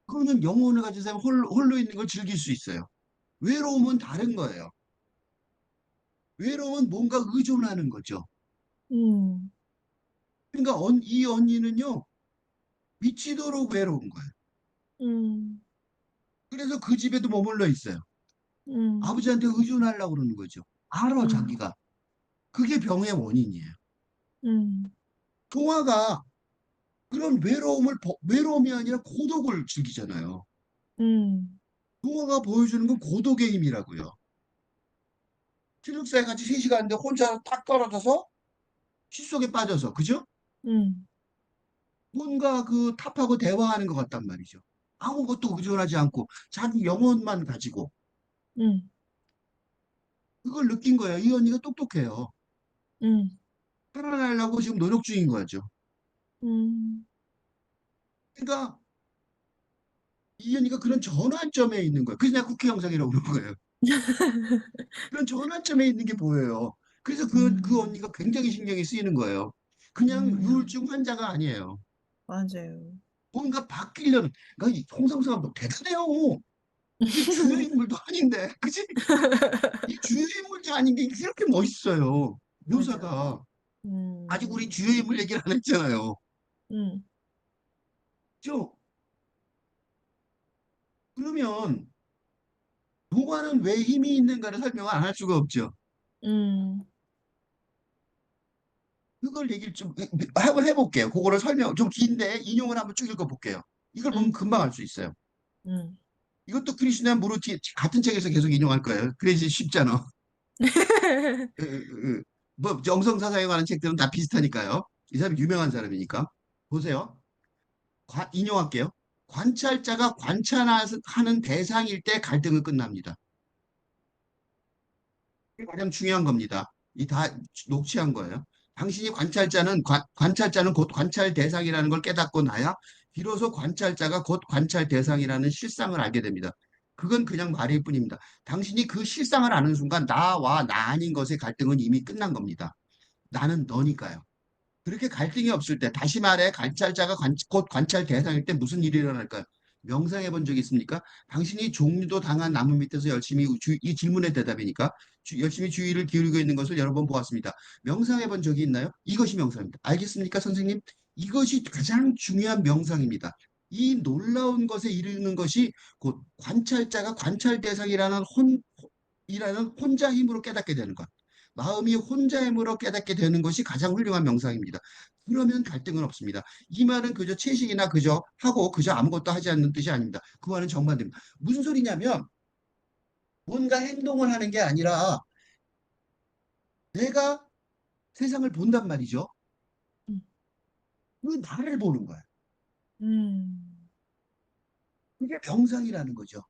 그거는 영혼을 가진 사람이 홀로 있는 걸 즐길 수 있어요. 외로움은 다른 거예요. 외로움은 뭔가 의존하는 거죠. 음, 그러니까 이 언니는요, 미치도록 외로운 거예요. 음, 그래서 그 집에도 머물러 있어요. 음, 아버지한테 의존하려고 그러는 거죠. 알아, 음, 자기가. 그게 병의 원인이에요. 음, 동화가 그런 외로움이 아니라 고독을 즐기잖아요. 음, 동화가 보여주는 건 고독의 힘이라고요. 기숙사에 같이 3시간 인데 혼자 딱 떨어져서 시 속에 빠져서, 그죠? 음, 뭔가 그 탑하고 대화하는 것 같단 말이죠. 아무것도 의존하지 않고 자기 영혼만 가지고 음, 그걸 느낀 거예요. 이 언니가 똑똑해요. 음, 살아나려고 지금 노력 중인 거죠. 음, 그러니까 이 언니가 그런 전환점에 있는 거예요. 그래서 내가 국회 영상이라고 그런 거예요. 그런 전환점에 있는 게 보여요. 그래서 그 음, 언니가 굉장히 신경이 쓰이는 거예요. 그냥 음, 우울증 환자가 아니에요. 맞아요. 뭔가 바뀌려는, 그러니까 이 홍상수가 뭐 대단해요. 이게 주요 인물도 아닌데, 그지? 이 주요 인물도 아닌 게 이렇게 멋있어요. 맞아요. 묘사가. 아직 우리 음, 주요 인물 얘기를 안 했잖아요. 음, 죠? 그러면 동화는 왜 힘이 있는가를 설명을 안 할 수가 없죠. 음, 그걸 얘기를 좀 한번 해볼게요. 그거를 설명 좀 긴데 인용을 한번 쭉 읽어볼게요. 이걸 보면 음, 금방 알 수 있어요. 음. 이것도 크리스티안 무르티 같은 책에서 계속 인용할 거예요. 그래야지 쉽잖아. 뭐 영성 사상에 관한 책들은 다 비슷하니까요. 이 사람이 유명한 사람이니까. 보세요. 인용할게요. 관찰자가 관찰하는 대상일 때 갈등은 끝납니다. 이게 가장 중요한 겁니다. 이 다 녹취한 거예요. 당신이 관찰자는 곧 관찰 대상이라는 걸 깨닫고 나야 비로소 관찰자가 곧 관찰 대상이라는 실상을 알게 됩니다. 그건 그냥 말일 뿐입니다. 당신이 그 실상을 아는 순간 나와 나 아닌 것의 갈등은 이미 끝난 겁니다. 나는 너니까요. 그렇게 갈등이 없을 때, 다시 말해, 곧 관찰 대상일 때 무슨 일이 일어날까요? 명상해 본 적 있습니까? 당신이 종류도 당한 나무 밑에서 열심히, 이 질문의 대답이니까, 열심히 주의를 기울이고 있는 것을 여러 번 보았습니다. 명상해 본 적이 있나요? 이것이 명상입니다. 알겠습니까, 선생님? 이것이 가장 중요한 명상입니다. 이 놀라운 것에 이르는 것이 곧 관찰자가 관찰 대상이라는 이라는 혼자 힘으로 깨닫게 되는 것. 마음이 혼자 힘으로 깨닫게 되는 것이 가장 훌륭한 명상입니다. 그러면 갈등은 없습니다. 이 말은 그저 채식이나 그저 하고 그저 아무것도 하지 않는 뜻이 아닙니다. 그 말은 정반대입니다. 무슨 소리냐면 뭔가 행동을 하는 게 아니라 내가 세상을 본단 말이죠. 음, 그 나를 보는 거야. 음, 그게 명상이라는 거죠.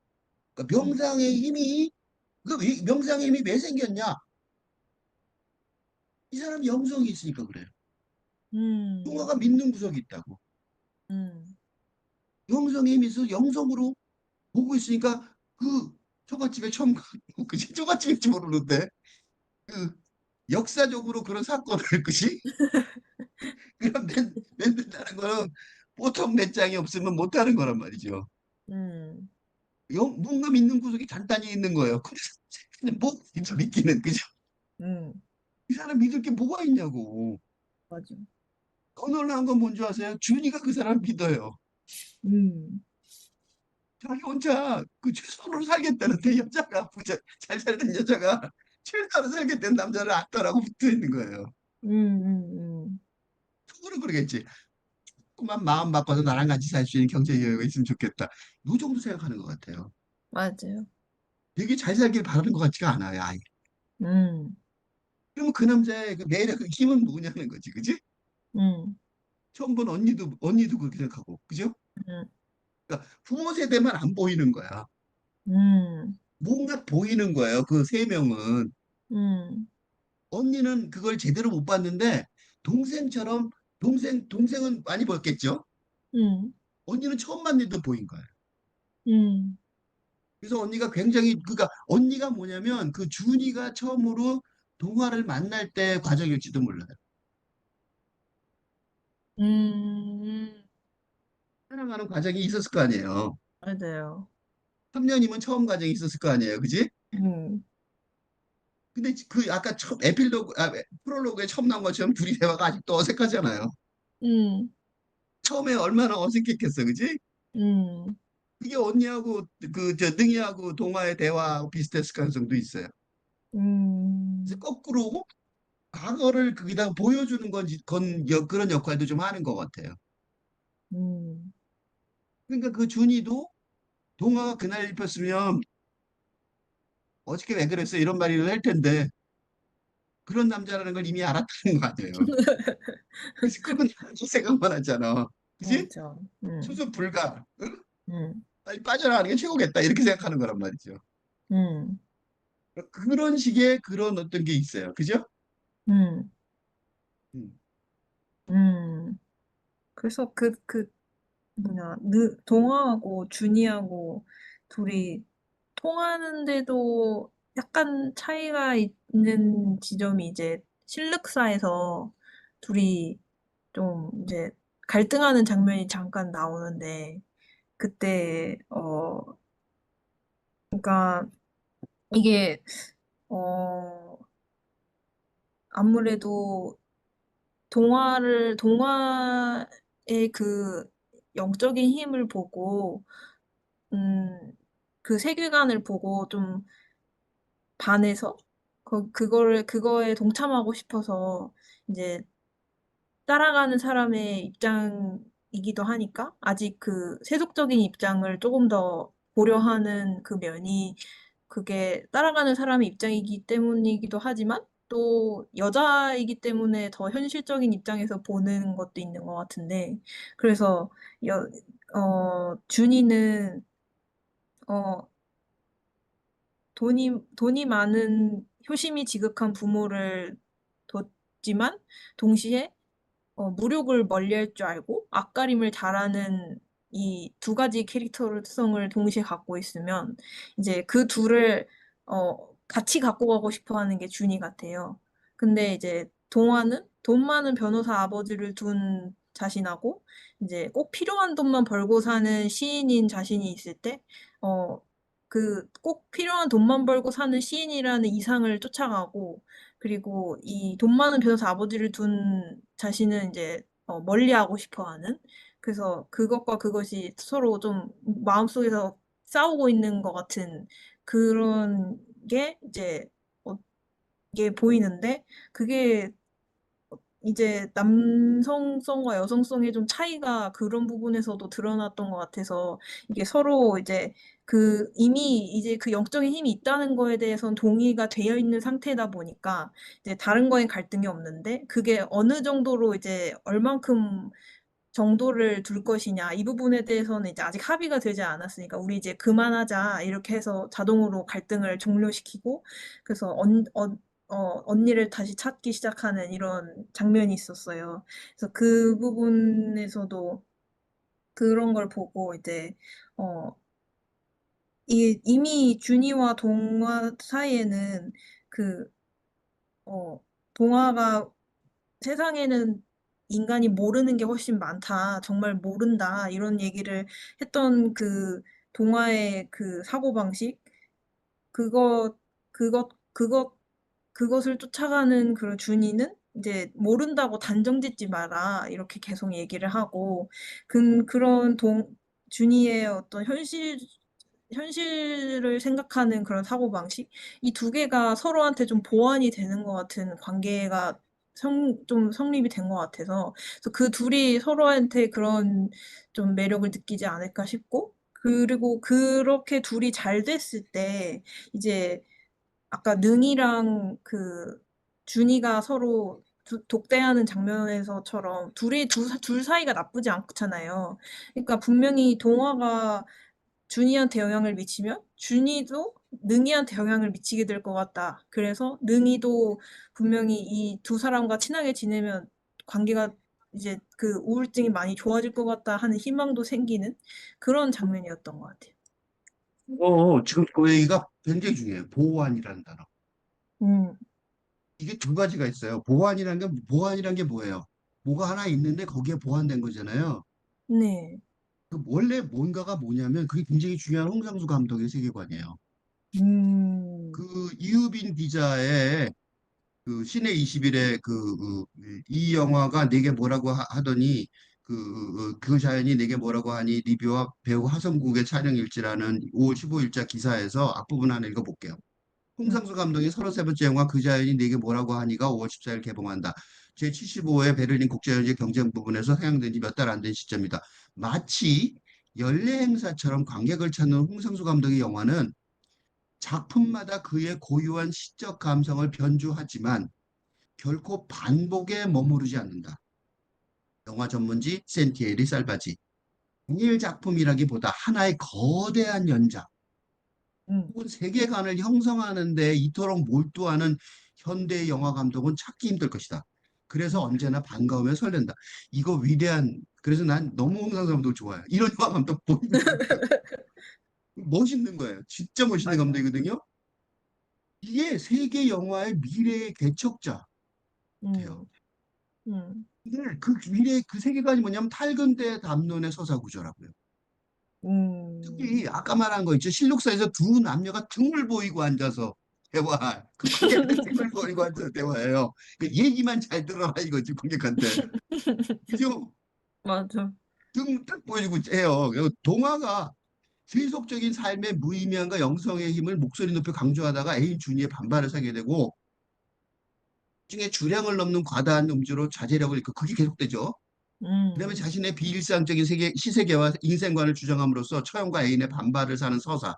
그러니까 음, 명상의 힘이 왜 생겼냐? 이 사람 영성이 있으니까 그래요. 음, 동화가 믿는 구석이 있다고. 음, 영성의 힘이 있어 영성으로 보고 있으니까 그 처갓집에 처음 가고 그지 처갓집인지 모르는데 그 역사적으로 그런 사건을 그지 그런 맨다는 거는 보통 넷장이 없으면 못하는 거란 말이죠. 음, 뭔가 믿는 구석이 간단히 있는 거예요. 근데 뭐 믿기는 그죠? 음, 이 사람 믿을 게 뭐가 있냐고. 맞아. 더 놀라운 건 뭔지 아세요? 준이가 그 사람 믿어요. 음, 자기 혼자 그 최선으로 살겠다는데 여자가 잘 살던 여자가 최선으로 살겠다는 남자를 악다라고 붙어 있는 거예요. 음. 속으로 그러겠지. 조금만 마음 바꿔서 나랑 같이 살 수 있는 경제 여유가 있으면 좋겠다. 이 정도 생각하는 것 같아요. 맞아요. 되게 잘 살길 바라는 것 같지가 않아요, 아예. 음, 그러면 그 남자의 그 매력, 그 힘은 뭐냐는 거지, 그지? 음, 처음 본 언니도 그렇게 생각하고, 그죠? 음, 그러니까 부모 세대만 안 보이는 거야. 음, 뭔가 보이는 거예요, 그 세 명은. 음, 언니는 그걸 제대로 못 봤는데, 동생처럼, 동생은 많이 봤겠죠? 음, 언니는 처음 봤는데도 보인 거예요. 음, 그래서 언니가 굉장히 그러니까 언니가 뭐냐면 그 준이가 처음으로 동화를 만날 때 과정일지도 몰라요. 음, 사랑하는 과정이 있었을 거 아니에요. 맞아요. 3년이면 처음 과정이 있었을 거 아니에요. 그지? 음, 근데 그 아까 프롤로그에 처음 나온 것처럼 둘이 대화가 아직도 어색하잖아요. 음, 처음에 얼마나 어색했겠어. 그지? 음, 그게 언니하고 저 능이하고 동화의 대화하고 비슷했을 가능성도 있어요. 그래서 음, 거꾸로 과거를 거기다 보여주는 그런 역할도 좀 하는 것 같아요. 음, 그러니까 그 준이도 동화가 그날 입혔으면 어저께 왜 그랬어? 이런 말을 할 텐데 그런 남자라는 걸 이미 알았다는 거 아니에요. 그래서 그건 생각만 하잖아. 그지? 맞아. 수습 불가. 음, 아니, 빠져나가는 게 최고겠다. 이렇게 생각하는 거란 말이죠. 음, 그런 식의 그런 어떤 게 있어요. 그죠? 음, 음. 음. 그래서 동아하고 준이하고 둘이 통하는데도 약간 차이가 있는 지점이 이제 실륵사에서 둘이 좀 이제 갈등하는 장면이 잠깐 나오는데, 그때, 그러니까 이게, 어, 아무래도 동화의 그 영적인 힘을 보고, 그 세계관을 보고 좀 반해서, 그거에 동참하고 싶어서, 이제 따라가는 사람의 입장이기도 하니까, 아직 그 세속적인 입장을 조금 더 고려하는 그 면이, 그게 따라가는 사람의 입장이기 때문이기도 하지만, 또 여자이기 때문에 더 현실적인 입장에서 보는 것도 있는 것 같은데, 그래서 준이는 어, 돈이 많은 효심이 지극한 부모를 뒀지만, 동시에 무력을 멀리할 줄 알고 앞가림을 잘하는 이 두 가지 캐릭터성을 동시에 갖고 있으면, 이제 그 둘을 같이 갖고 가고 싶어 하는 게 준이 같아요. 근데 이제 동화는 돈 많은 변호사 아버지를 둔 자신하고, 이제 꼭 필요한 돈만 벌고 사는 시인인 자신이 있을 때, 어, 꼭 필요한 돈만 벌고 사는 시인이라는 이상을 쫓아가고, 그리고 이 돈 많은 변호사 아버지를 둔 자신은 이제 멀리하고 싶어 하는, 그래서 그것과 그것이 서로 좀 마음속에서 싸우고 있는 것 같은 그런 게 이제 이게 보이는데, 그게 이제 남성성과 여성성의 좀 차이가 그런 부분에서도 드러났던 것 같아서, 이게 서로 이제 이미 이제 그 영적인 힘이 있다는 거에 대해서는 동의가 되어 있는 상태다 보니까, 이제 다른 거엔 갈등이 없는데, 그게 어느 정도로 이제 얼만큼 정도를 둘 것이냐, 이 부분에 대해서는 이제 아직 합의가 되지 않았으니까 우리 이제 그만하자 이렇게 해서 자동으로 갈등을 종료시키고, 그래서 언니를 다시 찾기 시작하는 이런 장면이 있었어요. 그래서 그 부분에서도 그런 걸 보고 이제 어, 이미 준이와 동화 사이에는 그 동화가 세상에는 인간이 모르는 게 훨씬 많다. 정말 모른다. 이런 얘기를 했던 그 동화의 그 사고방식, 그것, 그것, 그것, 그것을 쫓아가는 그런 준이는 이제 모른다고 단정 짓지 마라. 이렇게 계속 얘기를 하고, 그런 준이의 어떤 현실을 생각하는 그런 사고방식? 이 두 개가 서로한테 좀 보완이 되는 것 같은 관계가 좀 성립이 된 것 같아서, 그래서 그 둘이 서로한테 그런 좀 매력을 느끼지 않을까 싶고, 그리고 그렇게 둘이 잘 됐을 때, 이제 아까 능이랑 준이가 서로 독대하는 장면에서처럼 둘 사이가 나쁘지 않잖아요. 그러니까 분명히 동화가 준이한테 영향을 미치면 준이도 능이한테 영향을 미치게 될 것 같다. 그래서 능이도 분명히 이 두 사람과 친하게 지내면 관계가 이제 그 우울증이 많이 좋아질 것 같다 하는 희망도 생기는 그런 장면이었던 것 같아요. 지금 그 얘기가 굉장히 중요해요. 보완이라는 단어. 음, 이게 두 가지가 있어요. 보완이란 게 뭐예요? 뭐가 하나 있는데 거기에 보완된 거잖아요. 네. 원래 뭔가가 뭐냐면 그게 굉장히 중요한 홍상수 감독의 세계관이에요. 음, 이유빈 기자의 그 신의 21의 이 영화가 내게 뭐라고 하더니 그 자연이 내게 뭐라고 하니 리뷰와 배우 하성국의 촬영 일지라는 5월 15일자 기사에서 앞부분 하나 읽어볼게요. 음, 홍상수 감독의 33번째 영화 그 자연이 내게 뭐라고 하니가 5월 14일 개봉한다. 제75회 베를린 국제연재 경쟁 부분에서 상영된 지 몇 달 안 된 시점이다. 마치 연례 행사처럼 관객을 찾는 홍상수 감독의 영화는 작품마다 그의 고유한 시적 감성을 변주하지만 결코 반복에 머무르지 않는다. 영화 전문지 센티에리 살바지. 동일 작품이라기보다 하나의 거대한 연작, 음. 혹은 세계관을 형성하는데 이토록 몰두하는 현대 영화 감독은 찾기 힘들 것이다. 그래서 음. 언제나 반가우며 설렌다. 이거 위대한, 그래서 난 너무 홍상수 감독 좋아요. 이런 영화 감독 보기 힘들어요. 멋있는 거예요. 진짜 멋있는 맞아. 감독이거든요. 이게 세계 영화의 미래의 개척자 같아요. 음. 음. 근데 그 미래의 그 세계관이 뭐냐면 탈근대 담론의 서사 구조라고요. 특히 음. 아까 말한 거 있죠. 실록사에서 두 남녀가 등을 보이고 앉아서 대화. 그 관객한테 등을 보이고 앉아서 대화해요. 그 얘기만 잘 들어라 이거지 관객한테. 그죠? 맞아. 등 딱 보여주고 해요. 그리고 동화가 세속적인 삶의 무의미함과 영성의 힘을 목소리 높여 강조하다가 애인 준이의 반발을 사게 되고 중에 주량을 넘는 과다한 음주로 자제력을 잃고 그게 계속되죠. 그다음에 음. 자신의 비일상적인 세계 시세계와 인생관을 주장함으로써 처형과 애인의 반발을 사는 서사는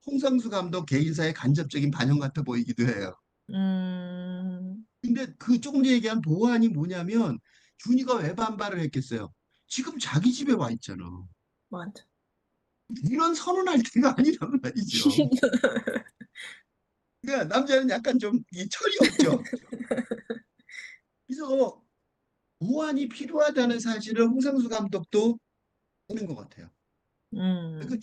홍상수 감독 개인사의 간접적인 반영 같아 보이기도 해요. 음. 근데 그 조금 전에 얘기한 보안이 뭐냐면 준이가 왜 반발을 했겠어요? 지금 자기 집에 와 있잖아. 맞아. 이런 선언할 때가 아니란 말이죠. 그러니까 남자는 약간 좀 이 철이 없죠. 그래서 보안이 필요하다는 사실을 홍상수 감독도 보는 것 같아요. 그 음.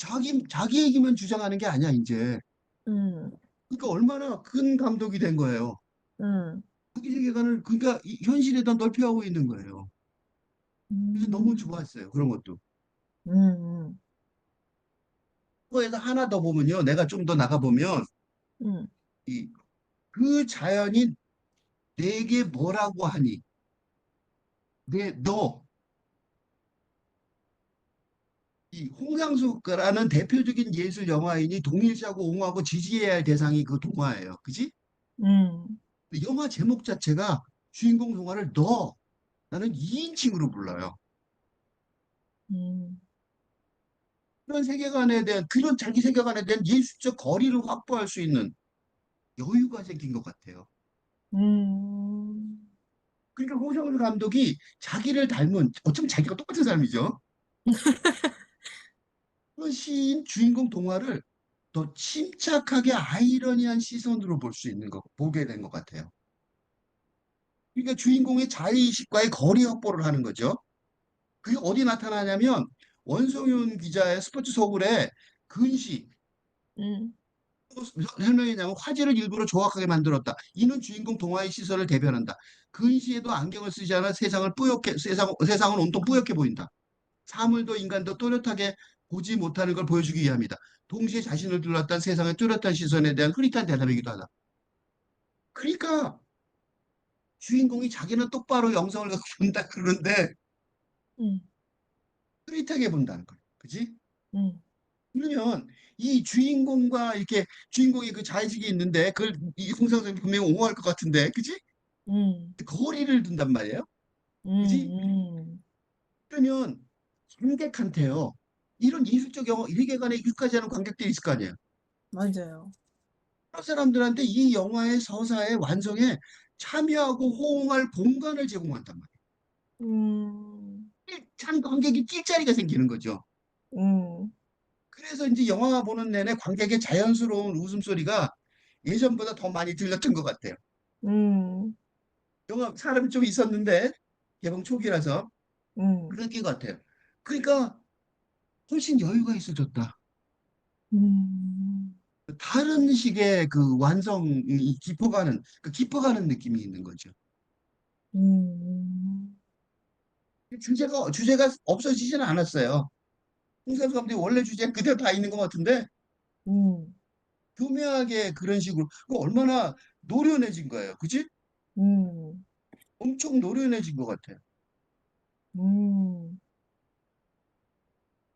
자기 얘기만 주장하는 게 아니야 이제. 음. 그러니까 얼마나 큰 감독이 된 거예요. 음. 자기 세계관을 그러니까 현실에다 넓혀가고 있는 거예요. 그래서 너무 음. 좋았어요. 그런 것도. 음. 그거에서 하나 더 보면요. 내가 좀 더 나가 보면 음. 이 그 자연이 내게 뭐라고 하니? 너, 이 홍상수라는 대표적인 예술 영화인이 동일시하고 옹호하고 지지해야 할 대상이 그 동화예요. 그지? 음. 영화 제목 자체가 주인공 동화를 너, 나는 2인칭으로 불러요. 음. 그런 세계관에 대한, 그런 자기 세계관에 대한 예술적 거리를 확보할 수 있는 여유가 생긴 것 같아요. 음. 그러니까 홍성우 감독이 자기를 닮은, 어쩌면 자기가 똑같은 사람이죠. 그런 시인 주인공 동화를 더 침착하게 아이러니한 시선으로 볼 수 있는 거, 보게 된 것 같아요. 그러니까 주인공의 자의식과의 거리 확보를 하는 거죠. 그게 어디 나타나냐면 원성윤 기자의 스포츠 서울에 근시, 음. 설명이냐면 화질을 일부러 조악하게 만들었다. 이는 주인공 동화의 시선을 대변한다. 근시에도 안경을 쓰지 않아 세상은 온통 뿌옇게 보인다. 사물도 인간도 또렷하게 보지 못하는 걸 보여주기 위함이다. 동시에 자신을 둘러싼 세상의 뚜렷한 시선에 대한 흐릿한 대답이기도 하다. 그러니까 주인공이 자기는 똑바로 영성을 갖고 본다 그러는데 음. 흐릿하게 본다는 거예요. 그지? 음. 그러면 이 주인공과 이렇게 주인공이 그 자의식이 있는데 그걸 이 홍상수는 분명히 옹호할 것 같은데, 그지? 음. 거리를 둔단 말이에요. 그지? 음. 그러면 관객한테요. 이런 예술적 영화, 세계관에 익숙하지 않은 관객들이 있을 거 아니에요. 맞아요. 그런 사람들한테 이 영화의 서사의 완성에 참여하고 호응할 공간을 제공한단 말이에요. 음. 참 관객이 낄 자리가 생기는 거죠. 음. 그래서 이제 영화 보는 내내 관객의 자연스러운 웃음소리가 예전보다 더 많이 들렸던 것 같아요. 음. 영화 사람이 좀 있었는데 개봉 초기라서 음. 그런 것 같아요. 그러니까 훨씬 여유가 있어졌다. 음. 다른 식의 그 완성이 깊어가는 느낌이 있는 거죠. 음. 주제가 없어지지는 않았어요. 홍상수 감독이 원래 주제 그대로 다 있는 것 같은데 음. 교묘하게 그런 식으로 그 얼마나 노련해진 거예요. 그지? 음. 엄청 노련해진 것 같아요. 음.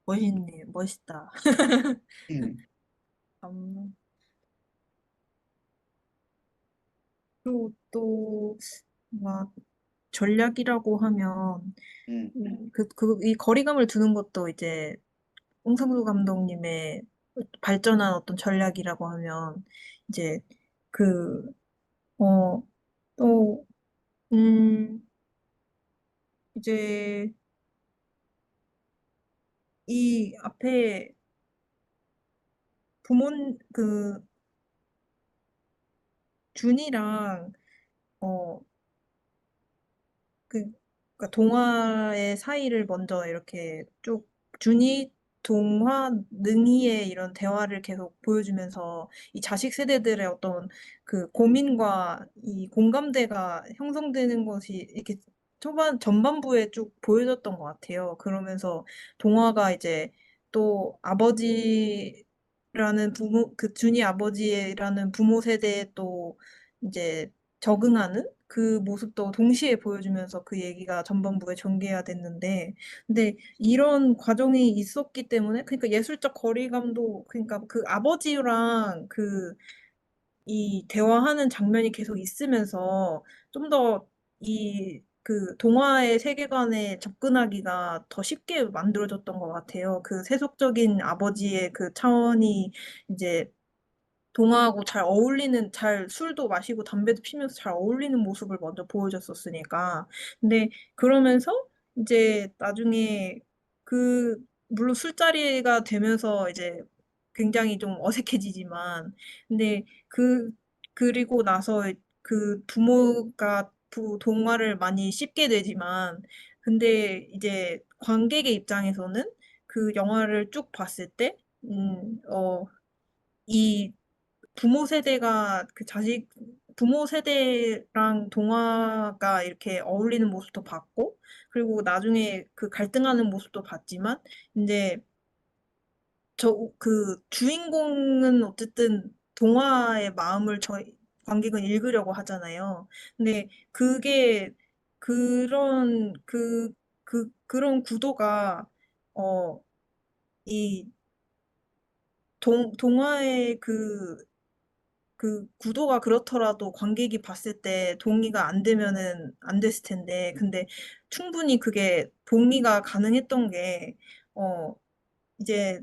멋있네. 멋있다. 음, 음. 그리고 또, 막, 전략이라고 하면, 음, 이 거리감을 두는 것도 이제, 홍상수 감독님의 발전한 어떤 전략이라고 하면, 이제, 그, 어, 또, 음, 이제 이 앞에 그 준이랑 어 그 그러니까 동화의 사이를 먼저 이렇게 쭉 준이, 동화, 능이의 이런 대화를 계속 보여주면서 이 자식 세대들의 어떤 그 고민과 이 공감대가 형성되는 것이 이렇게 전반부에 쭉 보여졌던 것 같아요. 그러면서 동화가 이제 또 아버지라는 그 준이 아버지라는 부모 세대에 또 이제 적응하는 그 모습도 동시에 보여주면서 그 얘기가 전반부에 전개가 됐는데, 근데 이런 과정이 있었기 때문에, 그러니까 예술적 거리감도, 그러니까 그 아버지랑 이 대화하는 장면이 계속 있으면서 좀 더 그 동화의 세계관에 접근하기가 더 쉽게 만들어졌던 것 같아요. 그 세속적인 아버지의 그 차원이 이제 동화하고 잘 어울리는, 잘 술도 마시고 담배도 피면서 잘 어울리는 모습을 먼저 보여줬었으니까. 근데 그러면서 이제 나중에 그 물론 술자리가 되면서 이제 굉장히 좀 어색해지지만, 근데 그리고 나서 그 부모가 동화를 많이 씹게 되지만, 근데 이제 관객의 입장에서는 그 영화를 쭉 봤을 때, 이 부모 세대가 부모 세대랑 동화가 이렇게 어울리는 모습도 봤고, 그리고 나중에 그 갈등하는 모습도 봤지만, 이제 그 주인공은 어쨌든 동화의 마음을 관객은 읽으려고 하잖아요. 근데 그게 그런 구도가, 어, 이 동화의 그 구도가 그렇더라도 관객이 봤을 때 동의가 안 되면은 안 됐을 텐데, 근데 충분히 그게 동의가 가능했던 게, 어, 이제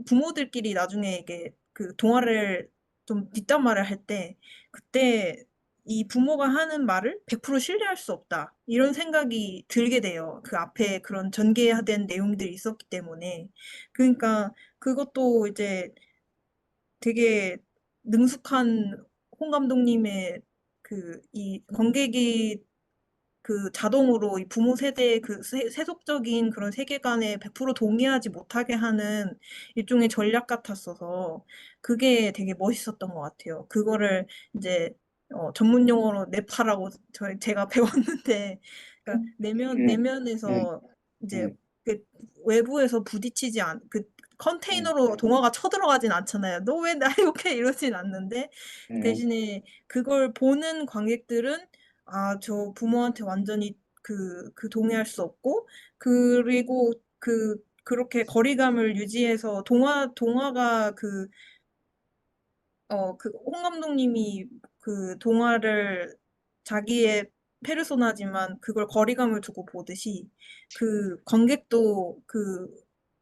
부모들끼리 나중에 이게 그 동화를 좀 뒷담화를 할 때, 그때 이 부모가 하는 말을 100% 신뢰할 수 없다. 이런 생각이 들게 돼요. 그 앞에 그런 전개된 내용들이 있었기 때문에. 그러니까 그것도 이제 되게 능숙한 홍 감독님의 이 관객이 그 자동으로 이 부모 세대의 그 세속적인 그런 세계관에 100% 동의하지 못하게 하는 일종의 전략 같았어서 그게 되게 멋있었던 것 같아요. 그거를 이제 전문 용어로 네파라고 제가 배웠는데, 그러니까 예, 예, 내면에서 이제 예, 그 외부에서 그 예, 컨테이너로 동화가 쳐들어가진 않잖아요. 너 왜 나 이렇게 이러진 않는데, 예. 대신에 그걸 보는 관객들은 아, 저 부모한테 완전히 동의할 수 없고, 그리고 그렇게 거리감을 유지해서 동화가 홍 감독님이 그 동화를 자기의 페르소나지만 그걸 거리감을 두고 보듯이 그 관객도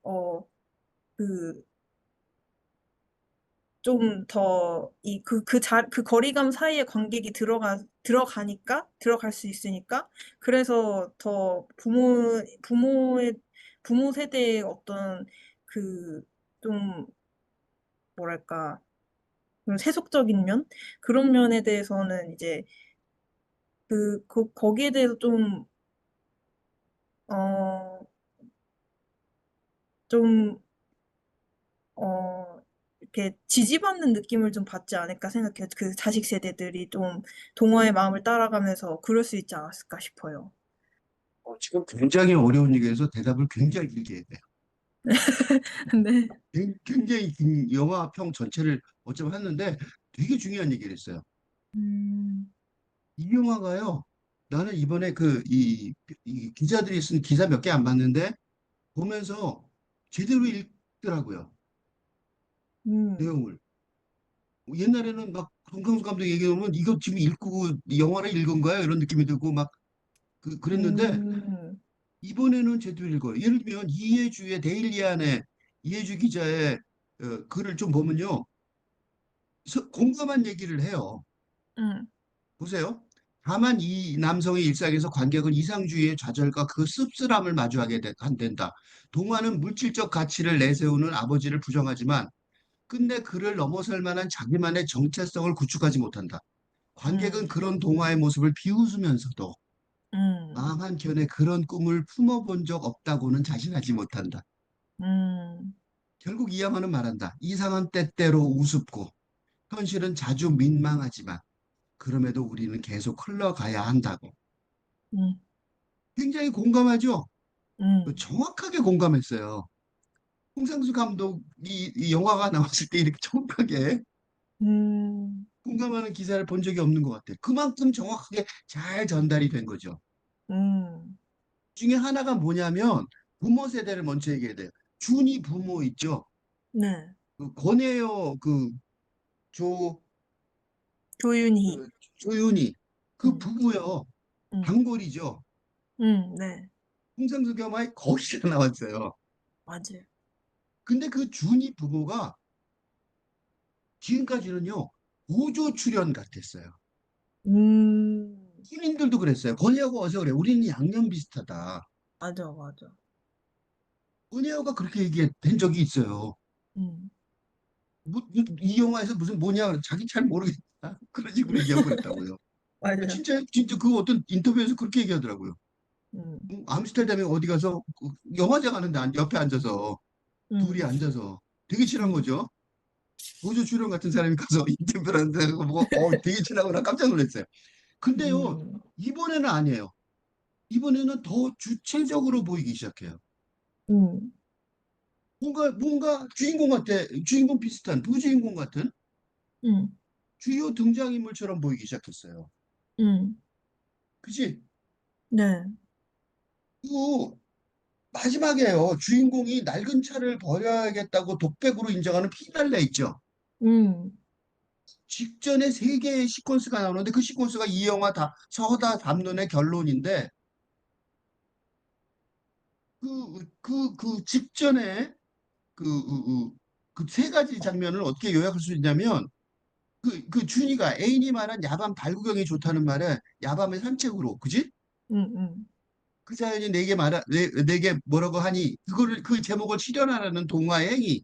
어, 그 좀 더 그 거리감 사이에 관객이 들어갈 수 있으니까, 그래서 더 부모 세대의 어떤 그, 좀, 뭐랄까, 그런 세속적인 면? 그런 면에 대해서는 이제 거기에 대해서 어, 좀, 이렇게 지지받는 느낌을 좀 받지 않을까 생각해요. 그 자식 세대들이 좀 동화의 마음을 따라가면서 그럴 수 있지 않았을까 싶어요. 지금 굉장히 어려운 얘기에서 대답을 굉장히 길게 해야 돼요. 네. 굉장히 긴 영화 평 전체를 어쩌면 했는데 되게 중요한 얘기를 했어요. 음, 이 영화가요. 나는 이번에 이 기자들이 쓴 기사 몇 개 안 봤는데 보면서 제대로 읽더라고요. 음, 내용을. 옛날에는 막 송강수 감독 얘기하면 이거 지금 읽고 영화를 읽은 거야 이런 느낌이 들고 막 그랬는데 음, 이번에는 제대로 읽어요. 예를 들면 이해주의 데일리안의 이해주 기자의 글을 좀 보면요. 공감한 얘기를 해요. 음, 보세요. 다만 이 남성의 일상에서 관객은 이상주의의 좌절과 그 씁쓸함을 마주하게 된다. 동화는 물질적 가치를 내세우는 아버지를 부정하지만 끝내 그를 넘어설 만한 자기만의 정체성을 구축하지 못한다. 관객은 음, 그런 동화의 모습을 비웃으면서도 음, 마음 한켠에 그런 꿈을 품어본 적 없다고는 자신하지 못한다. 음, 결국 이야기는 말한다. 이상한 때때로 우습고 현실은 자주 민망하지만 그럼에도 우리는 계속 흘러가야 한다고. 음, 굉장히 공감하죠? 음, 정확하게 공감했어요. 홍상수 감독이 이 영화가 나왔을 때 이렇게 정확하게 음, 공감하는 기사를 본 적이 없는 것 같아요. 그만큼 정확하게 잘 전달이 된 거죠. 음. 중에 하나가 뭐냐면 부모 세대를 먼저 얘기해야 돼요. 준이 부모 있죠. 네. 권혜여 조 조윤희. 그 조윤희 그 음, 부부요. 음, 단골이죠. 네. 홍상수 겸하에 거기서 나왔어요. 맞아요. 근데 그 준이 부부가 지금까지는요 보조 출연 같았어요. 음, 시민들도 그랬어요. 권혜여가 어서 그래. 우리는 양념 비슷하다. 맞아, 맞아. 권혜여가 그렇게 얘기한 적이 있어요. 음, 이 영화에서 무슨 뭐냐 자기 잘 모르겠다. 그런 식으로 얘기하고 그랬다고요. 맞아. 진짜 진짜 그 어떤 인터뷰에서 그렇게 얘기하더라고요. 음, 암스테르담에 어디 가서 영화제 가는데 옆에 앉아서 둘이 음, 앉아서 되게 친한 음, 거죠. 보조 출연 같은 사람이 가서 인터뷰를 하는데 뭐 되게 친하구나 깜짝 놀랐어요. 근데요 음, 이번에는 아니에요. 이번에는 더 주체적으로 보이기 시작해요. 음, 뭔가 주인공 같아, 주인공 비슷한 부주인공 같은 음, 주요 등장인물처럼 보이기 시작했어요. 음, 그치? 네. 그 마지막에요. 주인공이 낡은 차를 버려야겠다고 독백으로 인정하는 피날레 있죠. 음, 직전에 세 개의 시퀀스가 나오는데 그 시퀀스가 이 영화 다 서다 담론의 결론인데 그 직전에 그 세 가지 장면을 어떻게 요약할 수 있냐면 그 준이가 애인이 말한 야밤 발구경이 좋다는 말에 야밤의 산책으로 그지? 음, 그 자연이 내게 뭐라고 하니 그거를 그 제목을 실현하라는 동화의 행위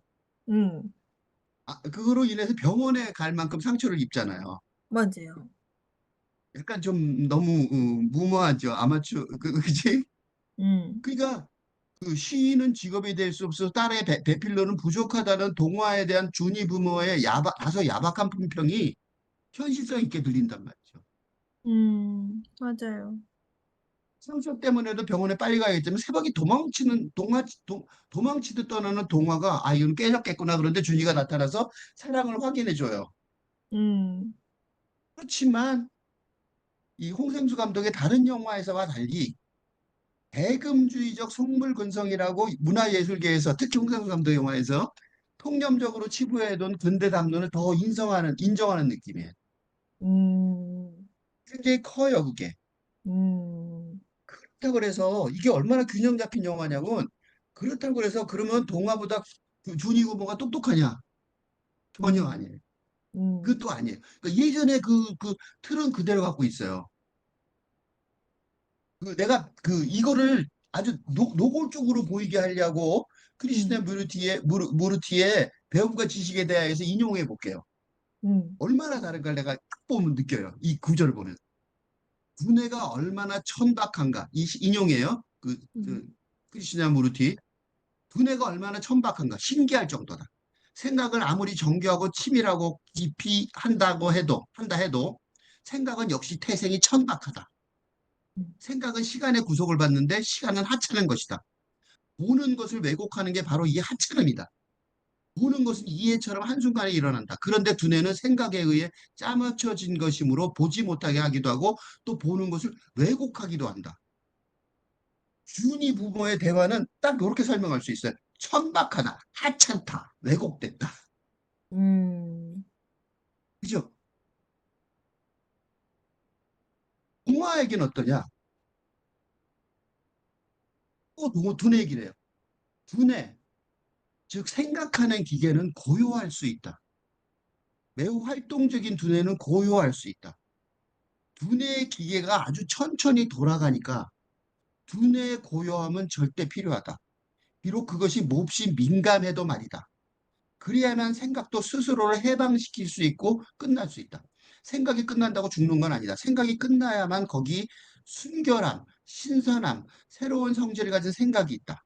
음, 그거로 인해서 병원에 갈 만큼 상처를 입잖아요. 맞아요. 약간 좀 너무 무모하죠. 아마추어 그지? 음, 그러니까 그 시인은 직업이 될 수 없어 딸의 배필로는 부족하다는 동화에 대한 준이 부모의 다소 야박한 품평이 현실성 있게 들린단 말이죠. 맞아요. 상처 때문에도 병원에 빨리 가야겠지만 새벽에 도망치듯 떠나는 동화가 아 이건 깨졌겠구나 그런데 준이가 나타나서 사랑을 확인해 줘요. 음, 그렇지만 이 홍상수 감독의 다른 영화에서와 달리 대금주의적 속물 근성이라고 문화예술계에서 특히 홍상수 감독 영화에서 통념적으로 치부해둔 근대 담론을 더 인정하는 느낌이에요. 음, 굉장히 커요, 그게. 음, 그렇다고 그래서 이게 얼마나 균형 잡힌 영화냐면 그렇다고 그래서 그러면 동화보다 그 준이 고모가 똑똑하냐? 전혀 음, 아니에요. 음, 그것도 아니에요. 그러니까 예전에 그 틀은 그대로 갖고 있어요. 내가 이거를 아주 노골적으로 보이게 하려고 크리스티나 음, 무르티의 배움과 지식에 대해서 인용해 볼게요. 음, 얼마나 다른가 내가 딱 보면 느껴요. 이 구절을 보면. 두뇌가 얼마나 천박한가. 인용이에요. 음, 크리스티나 무르티. 두뇌가 얼마나 천박한가. 신기할 정도다. 생각을 아무리 정교하고 치밀하고 깊이 한다 해도 생각은 역시 태생이 천박하다. 음, 생각은 시간의 구속을 받는데 시간은 하찮은 것이다. 보는 것을 왜곡하는 게 바로 이 하찮음이다. 보는 것은 이해처럼 한순간에 일어난다. 그런데 두뇌는 생각에 의해 짜맞춰진 것이므로 보지 못하게 하기도 하고 또 보는 것을 왜곡하기도 한다. 준이 부모의 대화는 딱 이렇게 설명할 수 있어요. 천박하다, 하찮다, 왜곡됐다. 음, 그죠? 동화에겐 어떠냐? 또 두뇌 얘기를 해요. 두뇌, 즉 생각하는 기계는 고요할 수 있다. 매우 활동적인 두뇌는 고요할 수 있다. 두뇌의 기계가 아주 천천히 돌아가니까 두뇌의 고요함은 절대 필요하다. 비록 그것이 몹시 민감해도 말이다. 그래야만 생각도 스스로를 해방시킬 수 있고 끝날 수 있다. 생각이 끝난다고 죽는 건 아니다. 생각이 끝나야만 거기 순결함, 신선함, 새로운 성질을 가진 생각이 있다.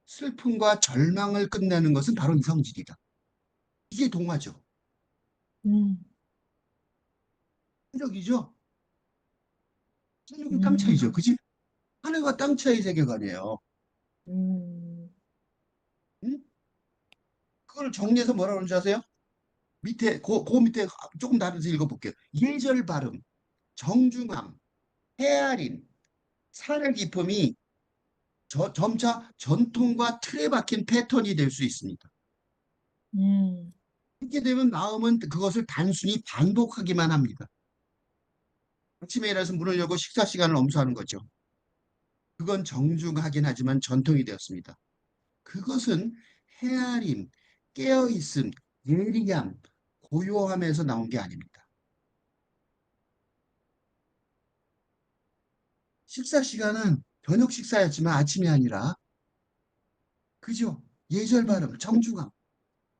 슬픔과 절망을 끝내는 것은 바로 이 성질이다. 이게 동화죠. 음, 한적이죠? 한적이 땅 음, 차이죠. 그지? 하늘과 땅 차이 세계관이에요. 음, 응? 그걸 정리해서 뭐라 그러는지 아세요? 밑에, 그 밑에 조금 다르서 읽어볼게요. 예절 발음, 정중함, 헤아림, 사려 깊음이 점차 전통과 틀에 박힌 패턴이 될 수 있습니다. 음, 그렇게 되면 마음은 그것을 단순히 반복하기만 합니다. 아침에 일어나서 문을 열고 식사 시간을 엄수하는 거죠. 그건 정중하긴 하지만 전통이 되었습니다. 그것은 헤아림, 깨어있음, 예리함, 고요함에서 나온 게 아닙니다. 식사 시간은 저녁 식사였지만 아침이 아니라, 그죠? 예절 음, 발음, 정중함,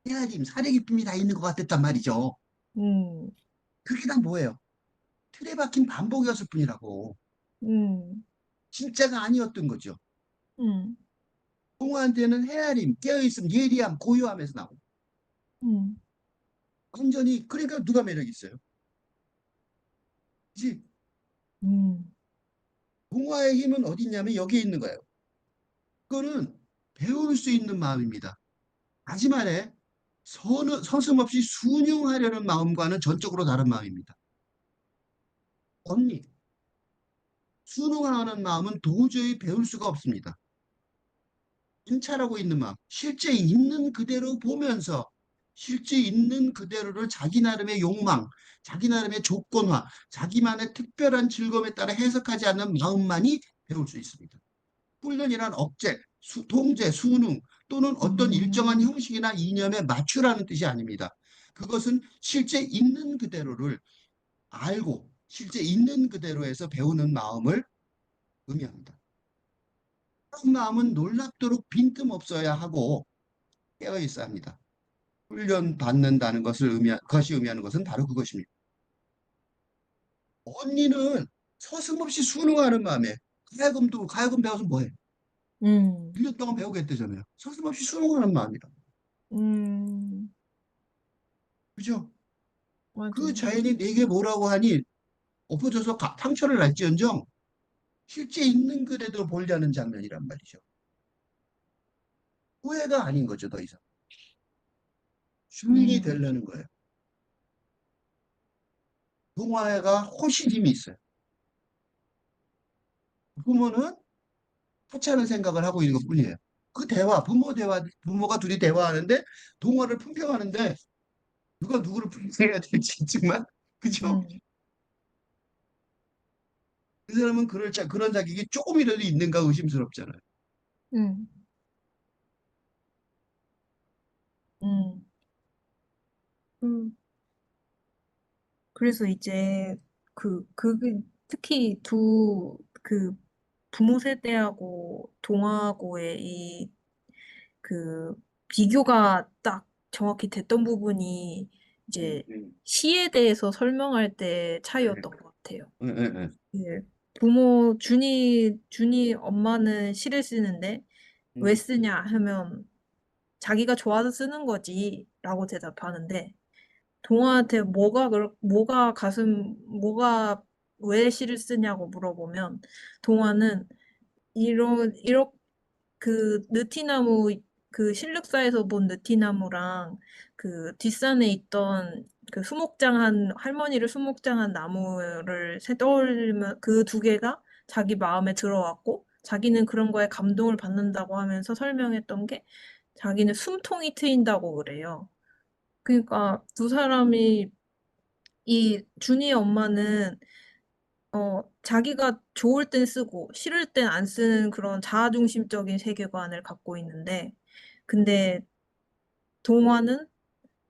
헤아림, 사려 깊음이 다 있는 것 같았단 말이죠. 음, 그게 다 뭐예요? 틀에 박힌 반복이었을 뿐이라고. 음, 진짜가 아니었던 거죠. 음, 동화한테는 헤아림, 깨어있음, 예리함, 고요함에서 나오고. 음, 완전히, 그러니까 누가 매력 있어요? 그치? 음, 동화의 힘은 어디 있냐면 여기에 있는 거예요. 그거는 배울 수 있는 마음입니다. 하지만에 서슴없이 순응하려는 마음과는 전적으로 다른 마음입니다. 언니, 순응하는 마음은 도저히 배울 수가 없습니다. 관찰하고 있는 마음, 실제 있는 그대로 보면서 실제 있는 그대로를 자기 나름의 욕망, 자기 나름의 조건화, 자기만의 특별한 즐거움에 따라 해석하지 않는 마음만이 배울 수 있습니다. 훈련이란 억제, 통제, 수능 또는 어떤 일정한 음, 형식이나 이념에 맞추라는 뜻이 아닙니다. 그것은 실제 있는 그대로를 알고 실제 있는 그대로에서 배우는 마음을 의미합니다. 그런 마음은 놀랍도록 빈틈없어야 하고 깨어 있어야 합니다. 훈련 받는다는 것이 의미하는 것은 바로 그것입니다. 언니는 서슴없이 순응하는 마음에 가야금 배워서 뭐해? 음, 1년 동안 배우겠다잖아요. 서슴없이 순응하는 마음이라. 음, 그죠? 그 맞아요. 자연이 내게 뭐라고 하니 엎어져서 상처를 날지언정 실제 있는 그대로 보려는 장면이란 말이죠. 후회가 아닌 거죠, 더 이상. 주인이 음, 되려는 거예요. 동화가 훨씬 힘이 있어요. 부모는 하찮은 생각을 하고 있는 것뿐이에요. 그 부모가 둘이 대화하는데 동화를 품평하는데 누가 누구를 품평해야 될지 정말 그죠? 음, 그 사람은 그런 자격이 조금이라도 있는가 의심스럽잖아요. 음, 음. 음. 그래서 이제 특히 그 부모 세대하고 동화하고의 그 비교가 딱 정확히 됐던 부분이 음, 이제 음, 시에 대해서 설명할 때 네, 차이였던 것 같아요. 네, 네, 예. 준이 엄마는 시를 쓰는데 왜 음, 쓰냐 하면 자기가 좋아서 쓰는 거지 라고 대답하는데 동화한테 뭐가 왜 시를 쓰냐고 물어보면 동화는 이런 느티나무 실륵사에서 본 느티나무랑 그 뒷산에 있던 할머니를 수목장한 나무를 떠올리면 그 두 개가 자기 마음에 들어왔고 자기는 그런 거에 감동을 받는다고 하면서 설명했던 게 자기는 숨통이 트인다고 그래요. 그러니까 두 사람이 이 준이의 엄마는 자기가 좋을 땐 쓰고 싫을 땐 안 쓰는 그런 자아중심적인 세계관을 갖고 있는데 근데 동화는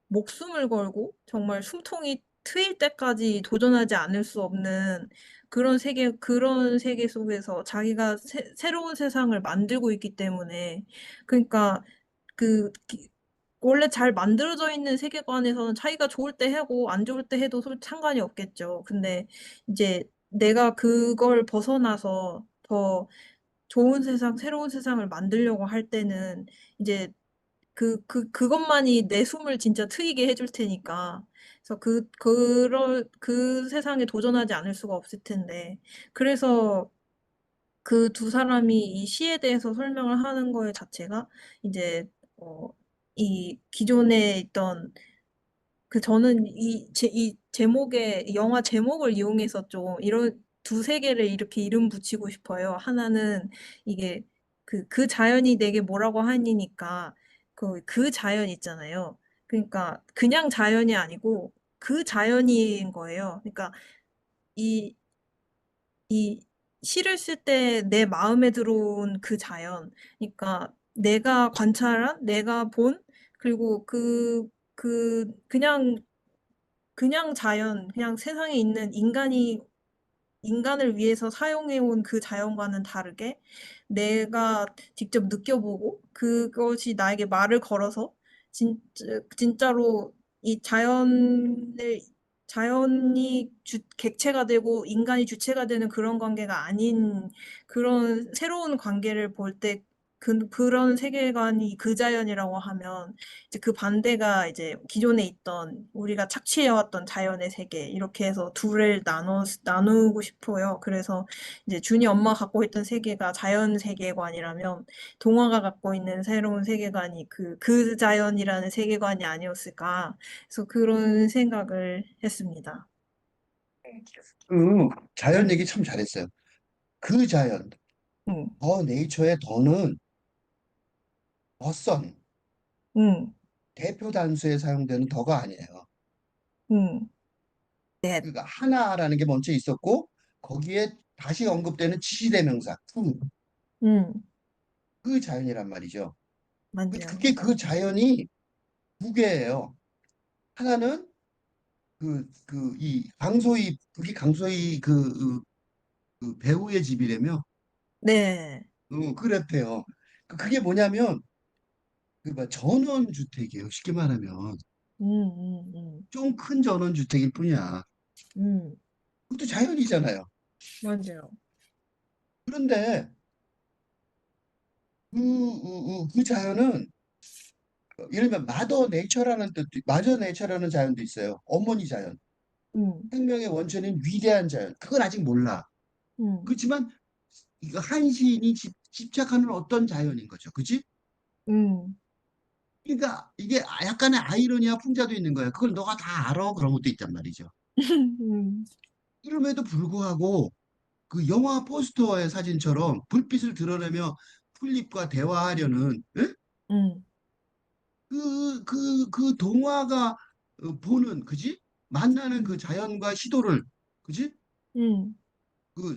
목숨을 걸고 정말 숨통이 트일 때까지 도전하지 않을 수 없는 그런 세계 속에서 자기가 새로운 세상을 만들고 있기 때문에, 그러니까 그 원래 잘 만들어져 있는 세계관에서는 자기가 좋을 때 하고 안 좋을 때 해도 상관이 없겠죠. 근데 이제 내가 그걸 벗어나서 더 좋은 세상, 새로운 세상을 만들려고 할 때는 이제 그것만이 내 숨을 진짜 트이게 해줄 테니까. 그래서 그 세상에 도전하지 않을 수가 없을 텐데. 그래서 그 두 사람이 이 시에 대해서 설명을 하는 거에 자체가 이제, 어, 이 기존에 있던 저는 이 제목의, 이 영화 제목을 이용해서 좀 이런 두 세계를 이렇게 이름 붙이고 싶어요. 하나는 이게 그 자연이 내게 뭐라고 하니니까 그 자연 있잖아요. 그러니까 그냥 자연이 아니고 그 자연인 거예요. 그러니까 이, 이 시를 쓸 때 내 마음에 들어온 그 자연. 그러니까 내가 관찰한, 내가 본, 그리고 그냥 자연, 그냥 세상에 있는 인간을 위해서 사용해온 그 자연과는 다르게 내가 직접 느껴보고 그것이 나에게 말을 걸어서 진짜로 이 자연이 객체가 되고 인간이 주체가 되는 그런 관계가 아닌 그런 새로운 관계를 볼 때 그런 세계관이 그 자연이라고 하면 이제 그 반대가 이제 기존에 있던 우리가 착취해왔던 자연의 세계 이렇게 해서 둘을 나누고 싶어요. 그래서 이제 준이 엄마가 갖고 있던 세계가 자연 세계관이라면 동화가 갖고 있는 새로운 세계관이 그 자연이라는 세계관이 아니었을까. 그래서 그런 생각을 했습니다. 그 자연 얘기 참 잘했어요. 그 자연, 응, 더 네이처의 더는 더선, 응, 대표 단수에 사용되는 더가 아니에요. 응, 넷, 그러니까 하나라는 게 먼저 있었고 거기에 다시 언급되는 지시대명사 응, 그 자연이란 말이죠. 맞아요. 그게 그 자연이 두 개예요. 하나는 이 강소희 그게 강소희 그 배우의 집이라며. 네, 그랬대요. 그게 뭐냐면 그 전원 주택이에요. 쉽게 말하면 응, 응, 응, 좀 큰 전원 주택일 뿐이야. 응, 그것도 자연이잖아요. 맞아요. 그런데 그 자연은 예를 들면 마더 네이처라는 자연도 있어요. 어머니 자연. 응, 생명의 원천인 위대한 자연. 그건 아직 몰라. 응, 그렇지만 이거 한 시인이 집착하는 어떤 자연인 거죠. 그지? 응, 그러니까 이게 약간의 아이러니와 풍자도 있는 거예요. 그걸 너가 다 알아? 그런 것도 있단 말이죠. 응, 이름에도 불구하고 그 영화 포스터의 사진처럼 불빛을 드러내며 풀립과 대화하려는 예? 응, 그 동화가 보는 그지? 만나는 그 응, 자연과 시도를 그지? 응, 그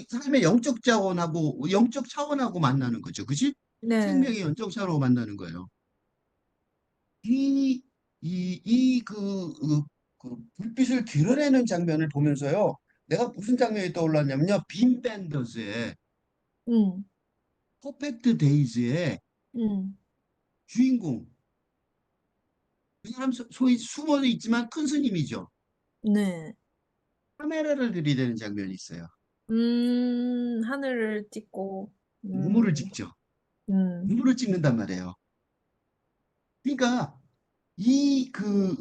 삶의 영적 자원하고 영적 차원하고 만나는 거죠. 그지? 네, 생명의 영적 차원하고 만나는 거예요. 이, 그 불빛을 드러내는 장면을 보면서요. 내가 무슨 장면이 떠올랐냐면요. 빔 밴더스의 응, 퍼펙트 데이즈의 응, 주인공. 그 사람 소위 숨어 있지만 큰 스님이죠. 네. 카메라를 들이대는 장면이 있어요. 하늘을 찍고, 우물을 찍죠. 음, 우물을 찍는단 말이에요. 그러니까 이 그,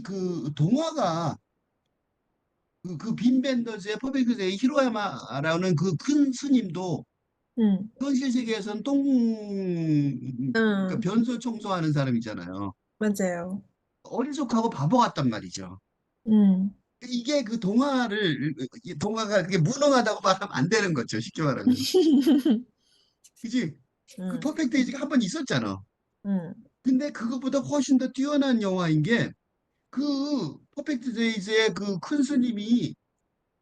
그 동화가 빈 밴더즈의 퍼펙트데이 히로야마라는 그 큰 스님도 음, 현실 세계에서는 그러니까 음, 변소 청소하는 사람이잖아요. 맞아요. 어리숙하고 바보 같단 말이죠. 음, 이게 그 이 동화가 그게 무능하다고 말하면 안 되는 거죠. 쉽게 말하면. 그지? 그 음, 퍼펙트 데이즈가 한 번 있었잖아. 음, 근데 그것보다 훨씬 더 뛰어난 영화인 게 그 퍼펙트 데이즈의 그 큰 스님이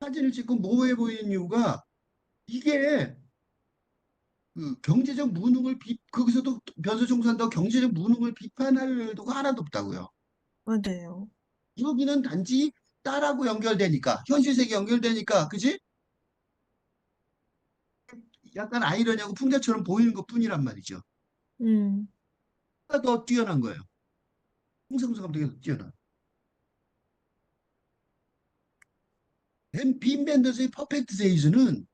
사진을 찍고 모호해 보이는 이유가 이게 그 경제적 무능을 거기서도 변소청산도 경제적 무능을 비판할 의도가 하나도 없다고요. 맞아요. 여기는 단지 딸하고 연결되니까, 현실 세계 연결되니까, 그지? 약간 아이러니하고 풍자처럼 보이는 것 뿐이란 말이죠. 음, 하나 더 뛰어난 거예요. 홍상수 감독이 더 뛰어난. 빈 벤더스의 퍼펙트 데이즈는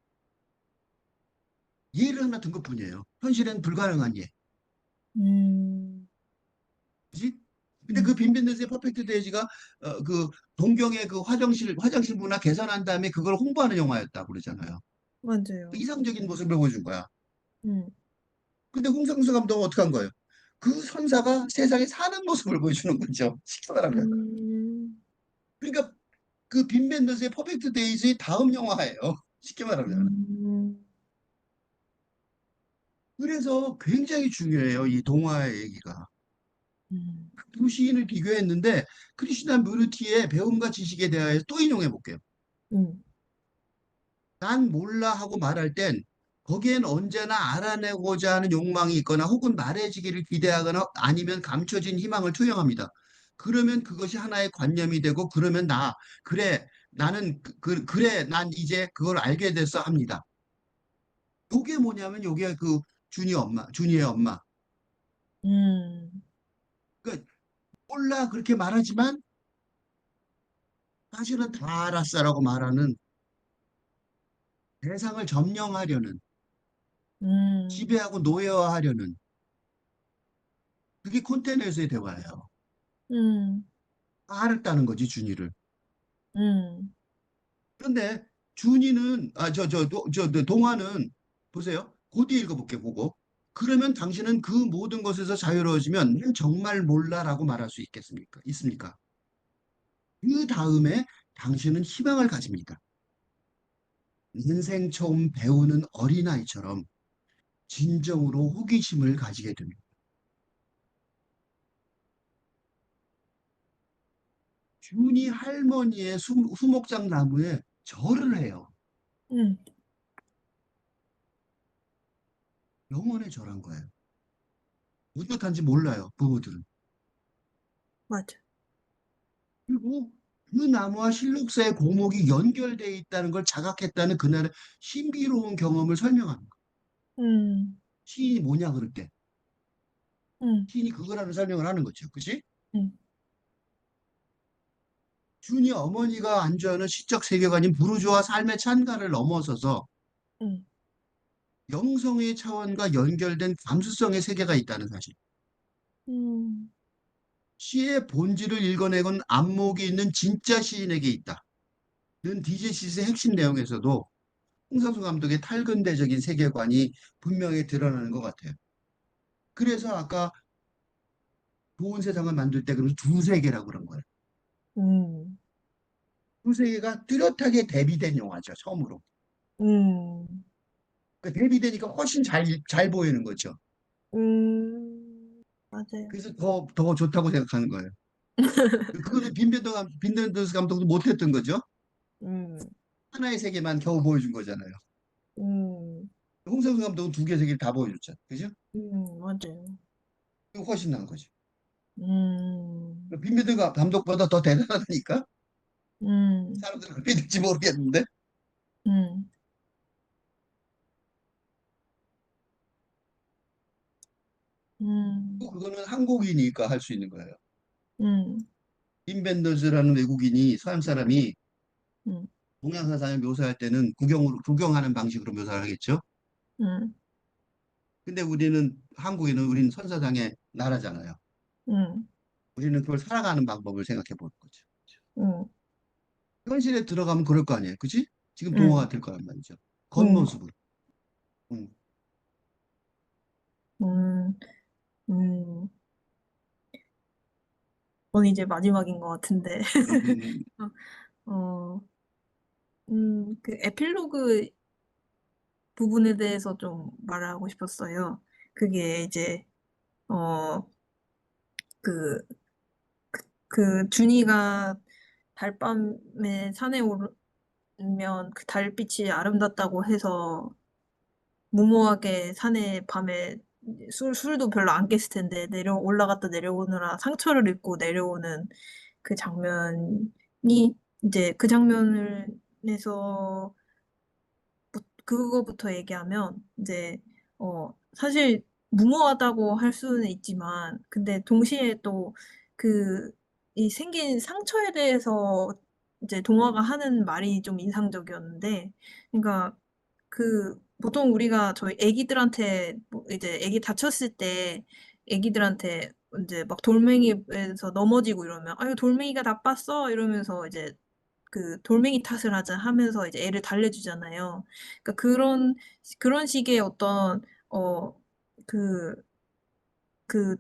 예를 하나 든 것뿐이에요. 현실엔 불가능한 예. 음, 그지? 근데 그 음, 빈 벤더스의 퍼펙트 데이즈가 그 동경의 그 화장실 문화 개선한 다음에 그걸 홍보하는 영화였다고 그러잖아요. 그 맞아요. 이상적인 모습을 보여준 거야. 음, 근데 홍상수 감독은 어떻게 한 거예요? 그 선사가 세상에 사는 모습을 보여주는 거죠. 쉽게 말하면. 음, 그러니까 그 빈 벤더스의 퍼펙트 데이즈의 다음 영화예요. 쉽게 말하면. 음, 그래서 굉장히 중요해요. 이 동화의 얘기가. 음, 두 시인을 비교했는데 크리슈나 무르티의 배움과 지식에 대하여 또 인용해 볼게요. 음, 난 몰라 하고 말할 땐 거기엔 언제나 알아내고자 하는 욕망이 있거나 혹은 말해지기를 기대하거나 아니면 감춰진 희망을 투영합니다. 그러면 그것이 하나의 관념이 되고 그러면 그래 나는 그래 난 이제 그걸 알게 됐어 합니다. 요게 뭐냐면 요게 그 준이의 엄마. 음, 그 몰라 그렇게 말하지만 사실은 다 알았어라고 말하는 대상을 점령하려는 음, 지배하고 노예화하려는 그게 콘테너에서의 대화예요. 음, 다 알았다는 거지 준이를. 음, 그런데 준이는 동화는 보세요. 그 뒤에 읽어볼게 보고. 그러면 당신은 그 모든 것에서 자유로워지면 난 정말 몰라라고 말할 수 있겠습니까? 있습니까? 그 다음에 당신은 희망을 가집니다. 인생 처음 배우는 어린아이처럼 진정으로 호기심을 가지게 됩니다. 준이 할머니의 수목장 나무에 절을 해요. 음, 영원에 절한 거예요. 어떡한지 몰라요, 부모들은. 맞아. 그리고 그 나무와 실록사의 고목이 연결되어 있다는 걸 자각했다는 그날의 신비로운 경험을 설명하는 거예요. 음, 시인이 뭐냐 그럴 때. 음, 시인이 그거라는 설명을 하는 거죠. 그치? 음, 준이 어머니가 안주하는 시적 세계관인 부르주아 삶의 찬가를 넘어서서 음, 영성의 차원과 연결된 감수성의 세계가 있다는 사실. 음, 시의 본질을 읽어내건 안목이 있는 진짜 시인에게 있다. 는 디제시스의 핵심 내용에서도 홍상수 감독의 탈근대적인 세계관이 분명히 드러나는 것 같아요. 그래서 아까 좋은 세상을 만들 때 그러면 두 세계라고 그런 거예요. 음, 두 세계가 뚜렷하게 대비된 영화죠, 처음으로. 음, 그러니까 대비되니까 훨씬 잘 보이는 거죠. 맞아요. 그래서 더 좋다고 생각하는 거예요. 그거는 빈벤더스 감독도 못했던 거죠. 음, 하나의 세계만 겨우 보여준 거잖아요. 음, 홍상수 감독은 두 개의 세계를 다 보여줬잖아요. 그죠? 맞아요. 그거 훨씬 나은 거죠. 음, 빈벤더스 감독보다 더 대단하다니까? 음, 사람들은 그렇게 될지 모르겠는데. 음, 또 음, 그거는 한국인이니까 할 수 있는 거예요. 음, 빈벤더스라는 외국인이 서양 사람이 음, 동양 사상을 묘사할 때는 구경하는 방식으로 묘사를 하겠죠. 음, 근데 우리는 선사장의 나라잖아요. 음, 우리는 그걸 살아가는 방법을 생각해 보는 거죠. 음, 현실에 들어가면 그럴 거 아니에요. 그치? 지금 동화가 음, 될 거란 말이죠. 음, 겉모습으로. 음, 음, 음. 이건 이제 마지막인 것 같은데. 음, 음, 어, 그 에필로그 부분에 대해서 좀 말하고 싶었어요. 그게 이제, 어, 그, 준이가 달밤에 산에 오르면 그 달빛이 아름답다고 해서 무모하게 산에 밤에 술도 별로 안 깼을 텐데 올라갔다 내려오느라 상처를 입고 내려오는 그 장면이 이제 그 장면을 내서 그거부터 얘기하면 이제 사실 무모하다고 할 수는 있지만 근데 동시에 또 그 이 생긴 상처에 대해서 이제 동화가 하는 말이 좀 인상적이었는데 그러니까 보통 우리가 저희 애기들한테 뭐 이제 애기 다쳤을 때 애기들한테 인제 막 돌멩이에서 넘어지고 이러면 "아유 돌멩이가 나빴어." 이러면서 이제 돌멩이 탓을 하자 하면서 이제 애를 달래주잖아요. 그러니까 그런 식의 어떤 어 그 그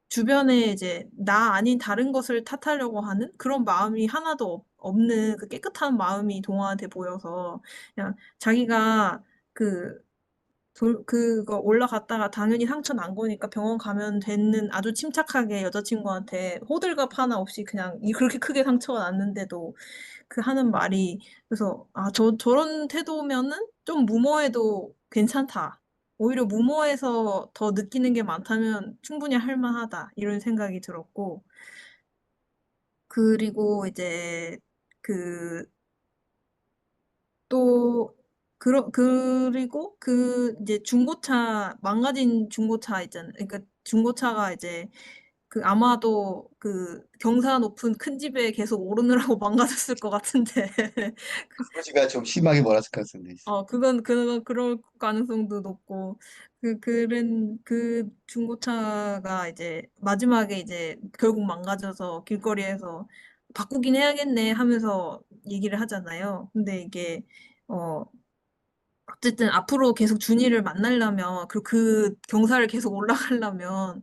주변에 이제 나 아닌 다른 것을 탓하려고 하는 그런 마음이 하나도 없는 그 깨끗한 마음이 동화한테 보여서 그냥 자기가 그 그거 올라갔다가 당연히 상처 난 거니까 병원 가면 되는 아주 침착하게 여자친구한테 호들갑 하나 없이 그냥 그렇게 크게 상처가 났는데도 하는 말이 그래서 '아 저런 태도면은 좀 무모해도 괜찮다. 오히려 무모해서 더 느끼는 게 많다면 충분히 할 만하다.' 이런 생각이 들었고 그리고 이제 그 또 그리고 이제 중고차 망가진 중고차 있잖아요. 그러니까 중고차가 이제 아마도 경사 높은 큰 집에 계속 오르느라고 망가졌을 것 같은데 아버지가 좀 심하게 몰았을 가능성도 있어. 그건 그럴 가능성도 높고 중고차가 이제 마지막에 이제 결국 망가져서 길거리에서 "바꾸긴 해야겠네." 하면서 얘기를 하잖아요. 근데 이게 어 어쨌든 앞으로 계속 준이를 만나려면 그리고 경사를 계속 올라가려면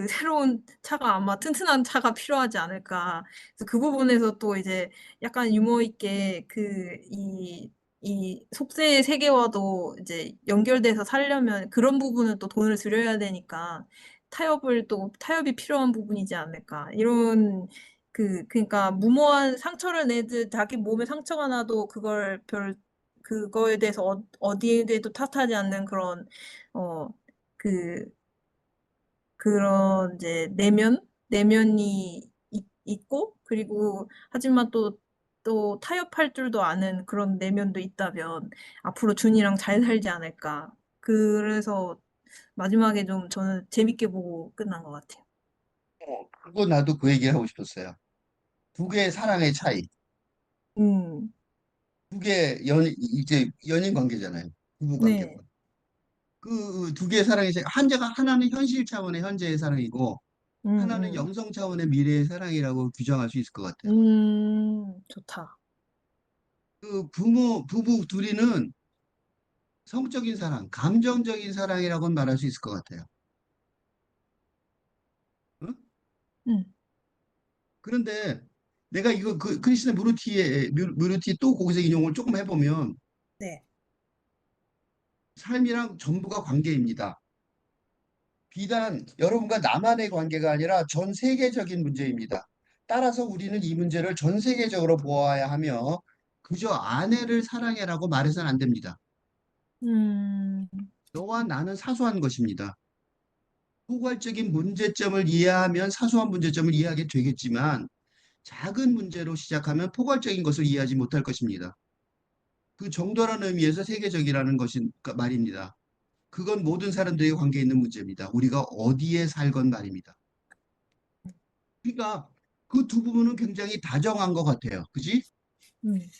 새로운 차가 아마 튼튼한 차가 필요하지 않을까. 그래서 그 부분에서 또 이제 약간 유머 있게 이 속세의 세계와도 이제 연결돼서 살려면 그런 부분은 또 돈을 들여야 되니까 타협이 필요한 부분이지 않을까. 이런 그러니까 무모한 상처를 내듯 자기 몸에 상처가 나도 그거에 대해서 어디에 대해도 탓하지 않는 어 그 그런 이제 내면이 있고 그리고 하지만 또 타협할 줄도 아는 그런 내면도 있다면 '앞으로 준이랑 잘 살지 않을까.' 그래서 마지막에 좀 저는 재밌게 보고 끝난 것 같아요. 그리고 나도 그 얘기를 하고 싶었어요. 두 개의 사랑의 차이. 음. 두 개의 이제 연인 관계잖아요. 부부 관계고. 네. 그 두 개의 사랑의 차이. 하나는 현실 차원의 현재의 사랑이고, 하나는 음음. 영성 차원의 미래의 사랑이라고 규정할 수 있을 것 같아요. 좋다. 부부 둘이는 성적인 사랑, 감정적인 사랑이라고는 말할 수 있을 것 같아요. 응? 음. 그런데 내가 이거 크리스나 무르티 또 거기서 인용을 조금 해보면 네. 삶이랑 전부가 관계입니다. 비단 여러분과 나만의 관계가 아니라 전 세계적인 문제입니다. 따라서 우리는 이 문제를 전 세계적으로 보아야 하며 그저 아내를 사랑해라고 말해서는 안 됩니다. 음. 너와 나는 사소한 것입니다. 포괄적인 문제점을 이해하면 사소한 문제점을 이해하게 되겠지만 작은 문제로 시작하면 포괄적인 것을 이해하지 못할 것입니다. 그 정도라는 의미에서 세계적이라는 것이 말입니다. 그건 모든 사람들에게 관계 있는 문제입니다. 우리가 어디에 살건 말입니다. 그러니까 그 두 부분은 굉장히 다정한 것 같아요. 그지? 음.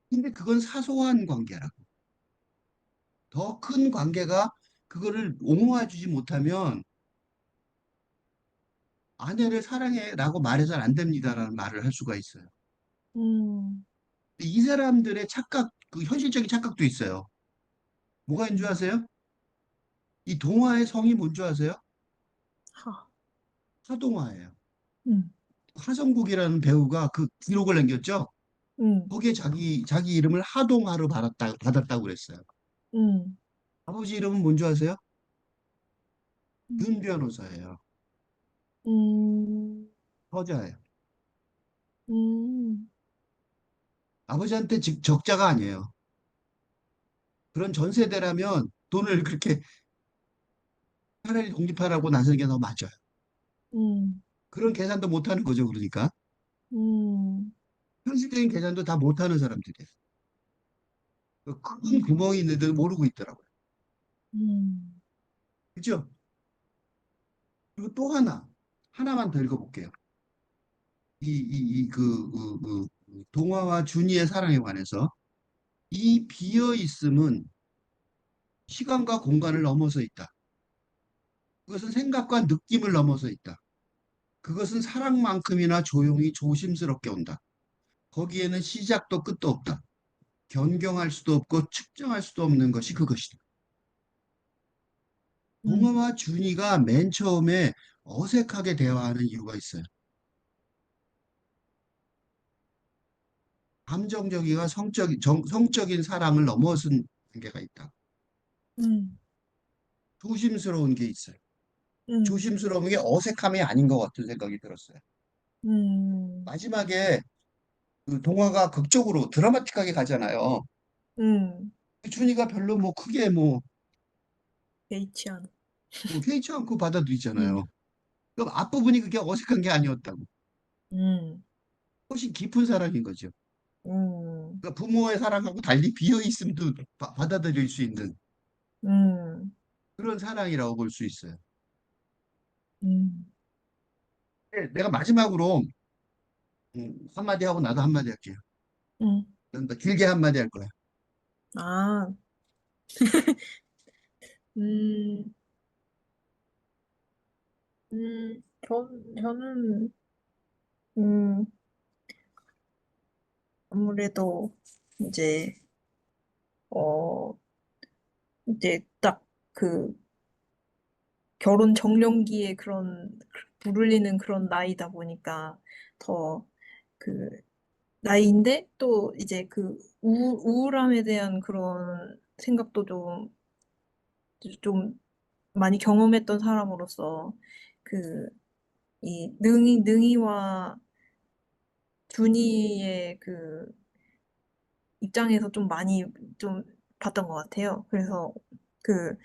근데 그건 사소한 관계라고. 더 큰 관계가 그거를 옹호해 주지 못하면 아내를 사랑해라고 말해서는 안 됩니다라는 말을 할 수가 있어요. 음. 이 사람들의 착각, 그 현실적인 착각도 있어요. 뭐가 있는 줄 음. 아세요? 이 동화의 성이 뭔 줄 아세요? 하. 하동화예요. 음. 하성국이라는 배우가 그 기록을 남겼죠. 음. 거기에 자기 이름을 하동화로 받았다고 그랬어요. 음. 아버지 이름은 뭔 줄 아세요? 음. 윤 변호사예요. 음. 허자예요. 음. 아버지한테 적자가 아니에요. 그런 전 세대라면 돈을 그렇게 차라리 독립하라고 나서는 게 더 맞아요. 음, 그런 계산도 못하는 거죠, 그러니까. 음, 현실적인 계산도 다 못하는 사람들이에요. 큰 음, 구멍이 있는데도 모르고 있더라고요. 음, 그죠? 그리고 또 하나만 더 읽어볼게요. 동화와 준이의 사랑에 관해서 이 비어 있음은 시간과 공간을 넘어서 있다. 그것은 생각과 느낌을 넘어서 있다. 그것은 사랑만큼이나 조용히 조심스럽게 온다. 거기에는 시작도 끝도 없다. 변경할 수도 없고 측정할 수도 없는 것이 그것이다. 음, 동화와 준이가 맨 처음에 어색하게 대화하는 이유가 있어요. 감정적이가 성적인 사랑을 넘어선 관계가 있다. 음, 조심스러운 게 있어요. 음, 조심스러운 게 어색함이 아닌 것 같은 생각이 들었어요. 음, 마지막에 그 동화가 극적으로 드라마틱하게 가잖아요. 음, 준이가 별로 뭐 크게 개의치 않아. 뭐 회의치 않고 음, 받아들이잖아요. 그럼 앞부분이 그게 어색한 게 아니었다고. 음, 훨씬 깊은 사랑인 거죠. 음, 그러니까 부모의 사랑하고 달리 비어 있음도 받아들일 수 있는 음, 그런 사랑이라고 볼 수 있어요. 음, 네, 내가 마지막으로 한마디 하고 나도 한마디 할게요. 음. 넌더 길게 한마디 할 거야. 아, 음, 저는, 음, 아무래도 이제, 어, 이제 딱 그 결혼 정년기에 그런, 부르리는 그런 나이다 보니까 더 그 나이인데 또 이제 그 우울함에 대한 그런 생각도 좀 많이 경험했던 사람으로서 그 이 능이와 준이의 그 입장에서 좀 많이 좀 봤던 것 같아요. 그래서 그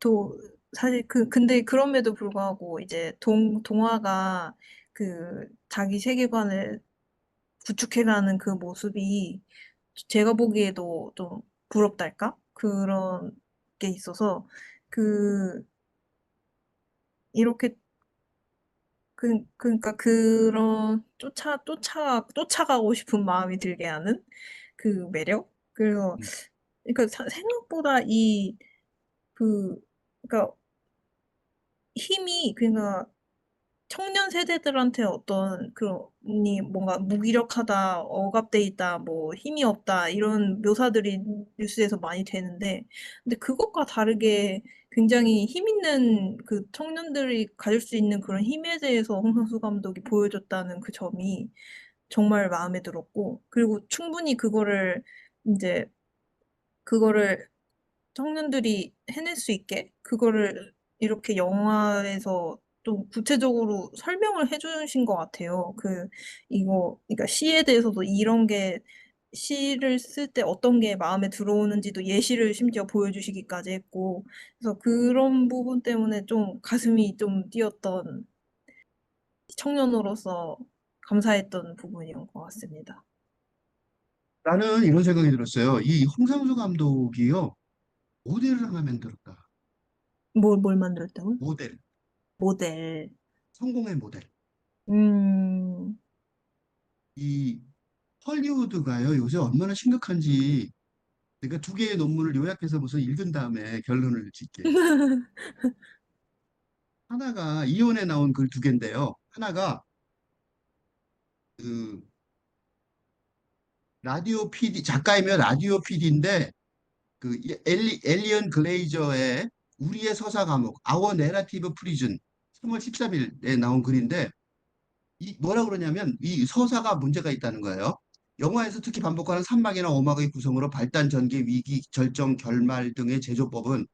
또 사실 근데 그럼에도 불구하고 이제 동화가 그 자기 세계관을 구축해가는 그 모습이 제가 보기에도 좀 부럽달까? 그런 게 있어서 그 이렇게 그러니까 그런 쫓아가고 싶은 마음이 들게 하는 그 매력? 그래서 음. 그러니까 생각보다 그 그러니까 힘이 그러니까 청년 세대들한테 어떤 그런 이 뭔가 무기력하다, 억압돼 있다, 뭐 힘이 없다 이런 묘사들이 뉴스에서 많이 되는데 근데 그것과 다르게 굉장히 힘 있는 그 청년들이 가질 수 있는 그런 힘에 대해서 홍상수 감독이 보여줬다는 그 점이 정말 마음에 들었고 그리고 충분히 이제 그거를 청년들이 해낼 수 있게 그거를 이렇게 영화에서 좀 구체적으로 설명을 해 주신 것 같아요. 그러니까 시에 대해서도 이런 게 시를 쓸 때 어떤 게 마음에 들어오는지도 예시를 심지어 보여주시기까지 했고, 그래서 그런 부분 때문에 좀 가슴이 좀 뛰었던 청년으로서 감사했던 부분인 것 같습니다. 나는 이런 생각이 들었어요. 이 홍상수 감독이요. 모델을 하나 만들었다. 뭘 만들었다고요? 모델. 모델. 성공의 모델. 음, 이 헐리우드가요. 요새 얼마나 심각한지 내가 두 개의 논문을 요약해서 무슨 읽은 다음에 결론을 짓게. 하나가 이혼에 나온 글 두 개인데요. 하나가 그 라디오 PD 작가이며 라디오 PD인데 그 엘리언 글레이저의 우리의 서사 감옥 Our Narrative Prison 3월 13일에 나온 글인데 이 뭐라 그러냐면 이 서사가 문제가 있다는 거예요. 영화에서 특히 반복하는 3막이나 5막의 구성으로 발단, 전개, 위기, 절정, 결말 등의 제조법은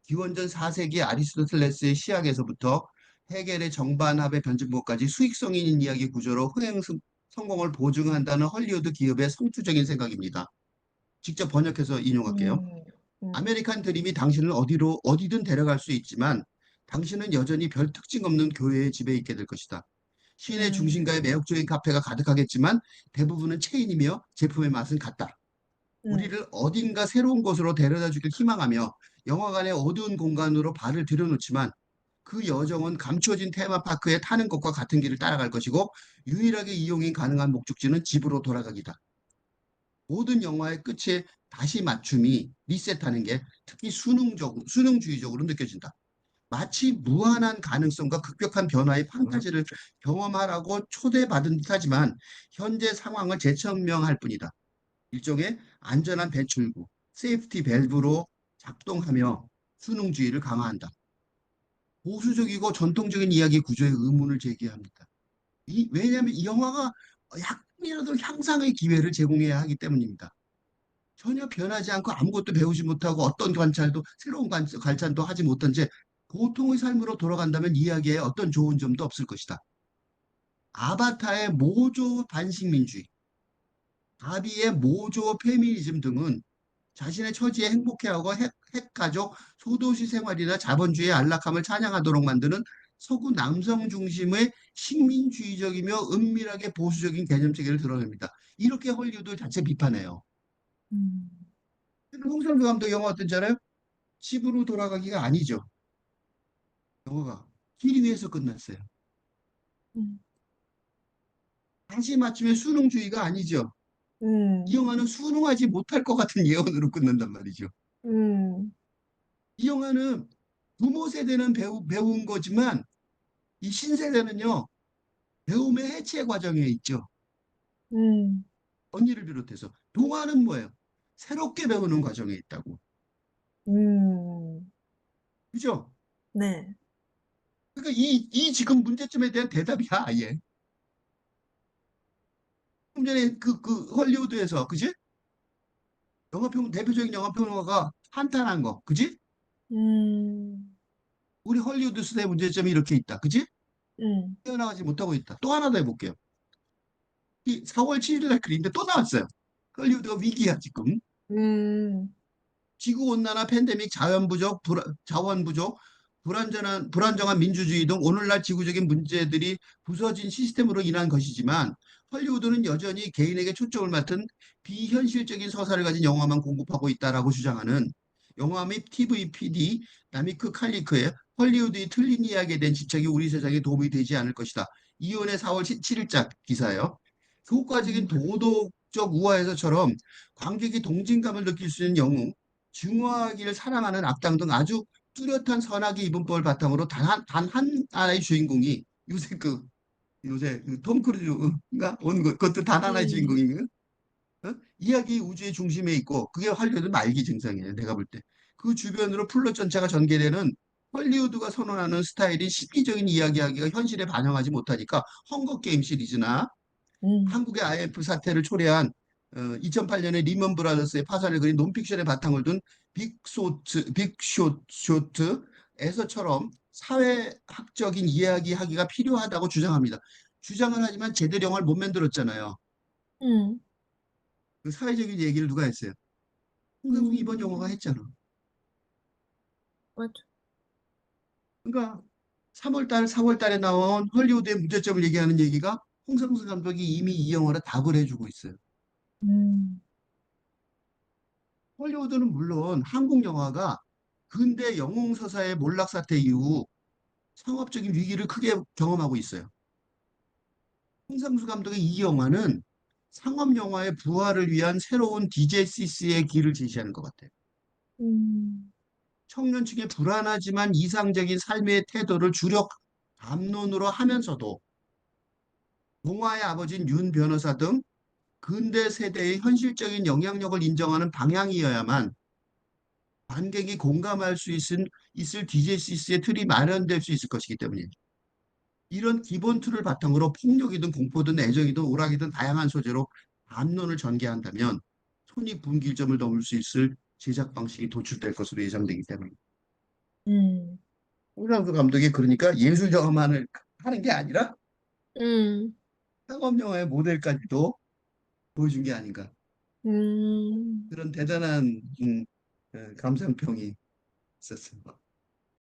기원전 4세기 아리스토텔레스의 시학에서부터 해겔의 정반합의 변증법까지 수익성 있는 이야기 구조로 성공을 보증한다는 헐리우드 기업의 성추적인 생각입니다. 직접 번역해서 인용할게요. 음, 음, 아메리칸 드림이 당신을 어디든 데려갈 수 있지만 당신은 여전히 별 특징 없는 교회의 집에 있게 될 것이다. 시내 음, 중심가에 매력적인 카페가 가득하겠지만 대부분은 체인이며 제품의 맛은 같다. 음, 우리를 어딘가 새로운 곳으로 데려다 주길 희망하며 영화관의 어두운 공간으로 발을 들여놓지만 그 여정은 감춰진 테마파크에 타는 것과 같은 길을 따라갈 것이고 유일하게 이용이 가능한 목적지는 집으로 돌아가기다. 모든 영화의 끝에 다시 맞춤이 리셋하는 게 특히 수능주의적으로 느껴진다. 마치 무한한 가능성과 급격한 변화의 판타지를 경험하라고 초대받은 듯하지만 현재 상황을 재천명할 뿐이다. 일종의 안전한 배출구, 세이프티 밸브로 작동하며 수능주의를 강화한다. 보수적이고 전통적인 이야기 구조의 의문을 제기합니다. 왜냐하면 이 영화가 약간이라도 향상의 기회를 제공해야 하기 때문입니다. 전혀 변하지 않고 아무것도 배우지 못하고 어떤 관찰도 새로운 관찰도 하지 못한 채 보통의 삶으로 돌아간다면 이야기에 어떤 좋은 점도 없을 것이다. 아바타의 모조 반식민주의, 바비의 모조 페미니즘 등은 자신의 처지에 행복해하고 핵가족, 소도시 생활이나 자본주의의 안락함을 찬양하도록 만드는 서구 남성 중심의 식민주의적이며 은밀하게 보수적인 개념 체계를 드러냅니다. 이렇게 헐리우드 자체 비판해요. 음, 홍상수 감독 영화 어떤지 알아요? 집으로 돌아가기가 아니죠. 영화가 길 위에서 끝났어요. 음, 다시 맞추면 수능주의가 아니죠. 이 음, 영화는 수능하지 못할 것 같은 예언으로 끝난단 말이죠. 음, 이 영화는 부모 세대는 배운 거지만 이 신세대는요, 배움의 해체 과정에 있죠. 음, 언니를 비롯해서. 동화는 뭐예요? 새롭게 배우는 과정에 있다고. 음, 그죠? 네, 그러니까 이 지금 문제점에 대한 대답이야, 아예. 좀 전에 헐리우드에서, 그지? 대표적인 영화평론가가 한탄한 거, 그지? 음, 우리 헐리우드 스타의 문제점이 이렇게 있다, 그지? 음, 헤어나가지 못하고 있다. 또 하나 더 해볼게요. 이 4월 7일 날 그린데 또 나왔어요. 헐리우드가 위기야, 지금. 음, 지구온난화, 팬데믹, 자원 부족, 불안정한 민주주의 등 오늘날 지구적인 문제들이 부서진 시스템으로 인한 것이지만 헐리우드는 여전히 개인에게 초점을 맡은 비현실적인 서사를 가진 영화만 공급하고 있다라고 주장하는 영화 및 TV PD 나미크 칼리크의 헐리우드의 틀린 이야기에 대한 집착이 우리 세상에 도움이 되지 않을 것이다. 이혼의 4월 7일자 기사예요. 효과적인 음, 도덕적 우화에서처럼 관객이 동진감을 느낄 수 있는 영웅, 증오하기를 사랑하는 악당 등 아주 뚜렷한 선악의 이분법을 바탕으로 단 한 하나의 주인공이 요새 그톰 크루즈가 온 그것도 단 하나의 음, 주인공이거든. 어? 이야기 우주의 중심에 있고 그게 헐리우드 말기 증상이에요. 내가 볼 때. 그 주변으로 플롯 전체가 전개되는 헐리우드가 선호하는 스타일인 시기적인 이야기하기가 현실에 반영하지 못하니까 헝거 게임 시리즈나 음, 한국의 IMF 사태를 초래한 2008년에 리먼 브라더스의 파산을 그린 논픽션의 바탕을 둔 빅쇼트에서처럼 사회학적인 이야기하기가 필요하다고 주장합니다. 주장을 하지만 제대로 영화를 못 만들었잖아요. 음, 그 사회적인 얘기를 누가 했어요? 홍상수 이번 영화가 음, 했잖아. 맞아. 그러니까 4월 달에 나온 헐리우드의 문제점을 얘기하는 얘기가 홍상수 감독이 이미 이 영화를 답을 해주고 있어요. 음, 헐리우드는 물론 한국 영화가 근대 영웅서사의 몰락 사태 이후 상업적인 위기를 크게 경험하고 있어요. 홍상수 감독의 이 영화는 상업 영화의 부활을 위한 새로운 DJCC의 길을 제시하는 것 같아요. 음, 청년층의 불안하지만 이상적인 삶의 태도를 주력 담론으로 하면서도 동화의 아버지인 윤 변호사 등 근대 세대의 현실적인 영향력을 인정하는 방향이어야만 관객이 공감할 수 있을 DJCC의 틀이 마련될 수 있을 것이기 때문입니다. 이런 기본 틀을 바탕으로 폭력이든 공포든 애정이든 오락이든 다양한 소재로 담론을 전개한다면 손익분기점을 넘을 수 있을 제작 방식이 도출될 것으로 예상되기 때문입니다. 음, 홍상수 감독이 그러니까 예술 영화만을 하는 게 아니라 음, 상업 영화의 모델까지도 보여준 게 아닌가. 음. 그런 대단한 감상평이 있었습니다.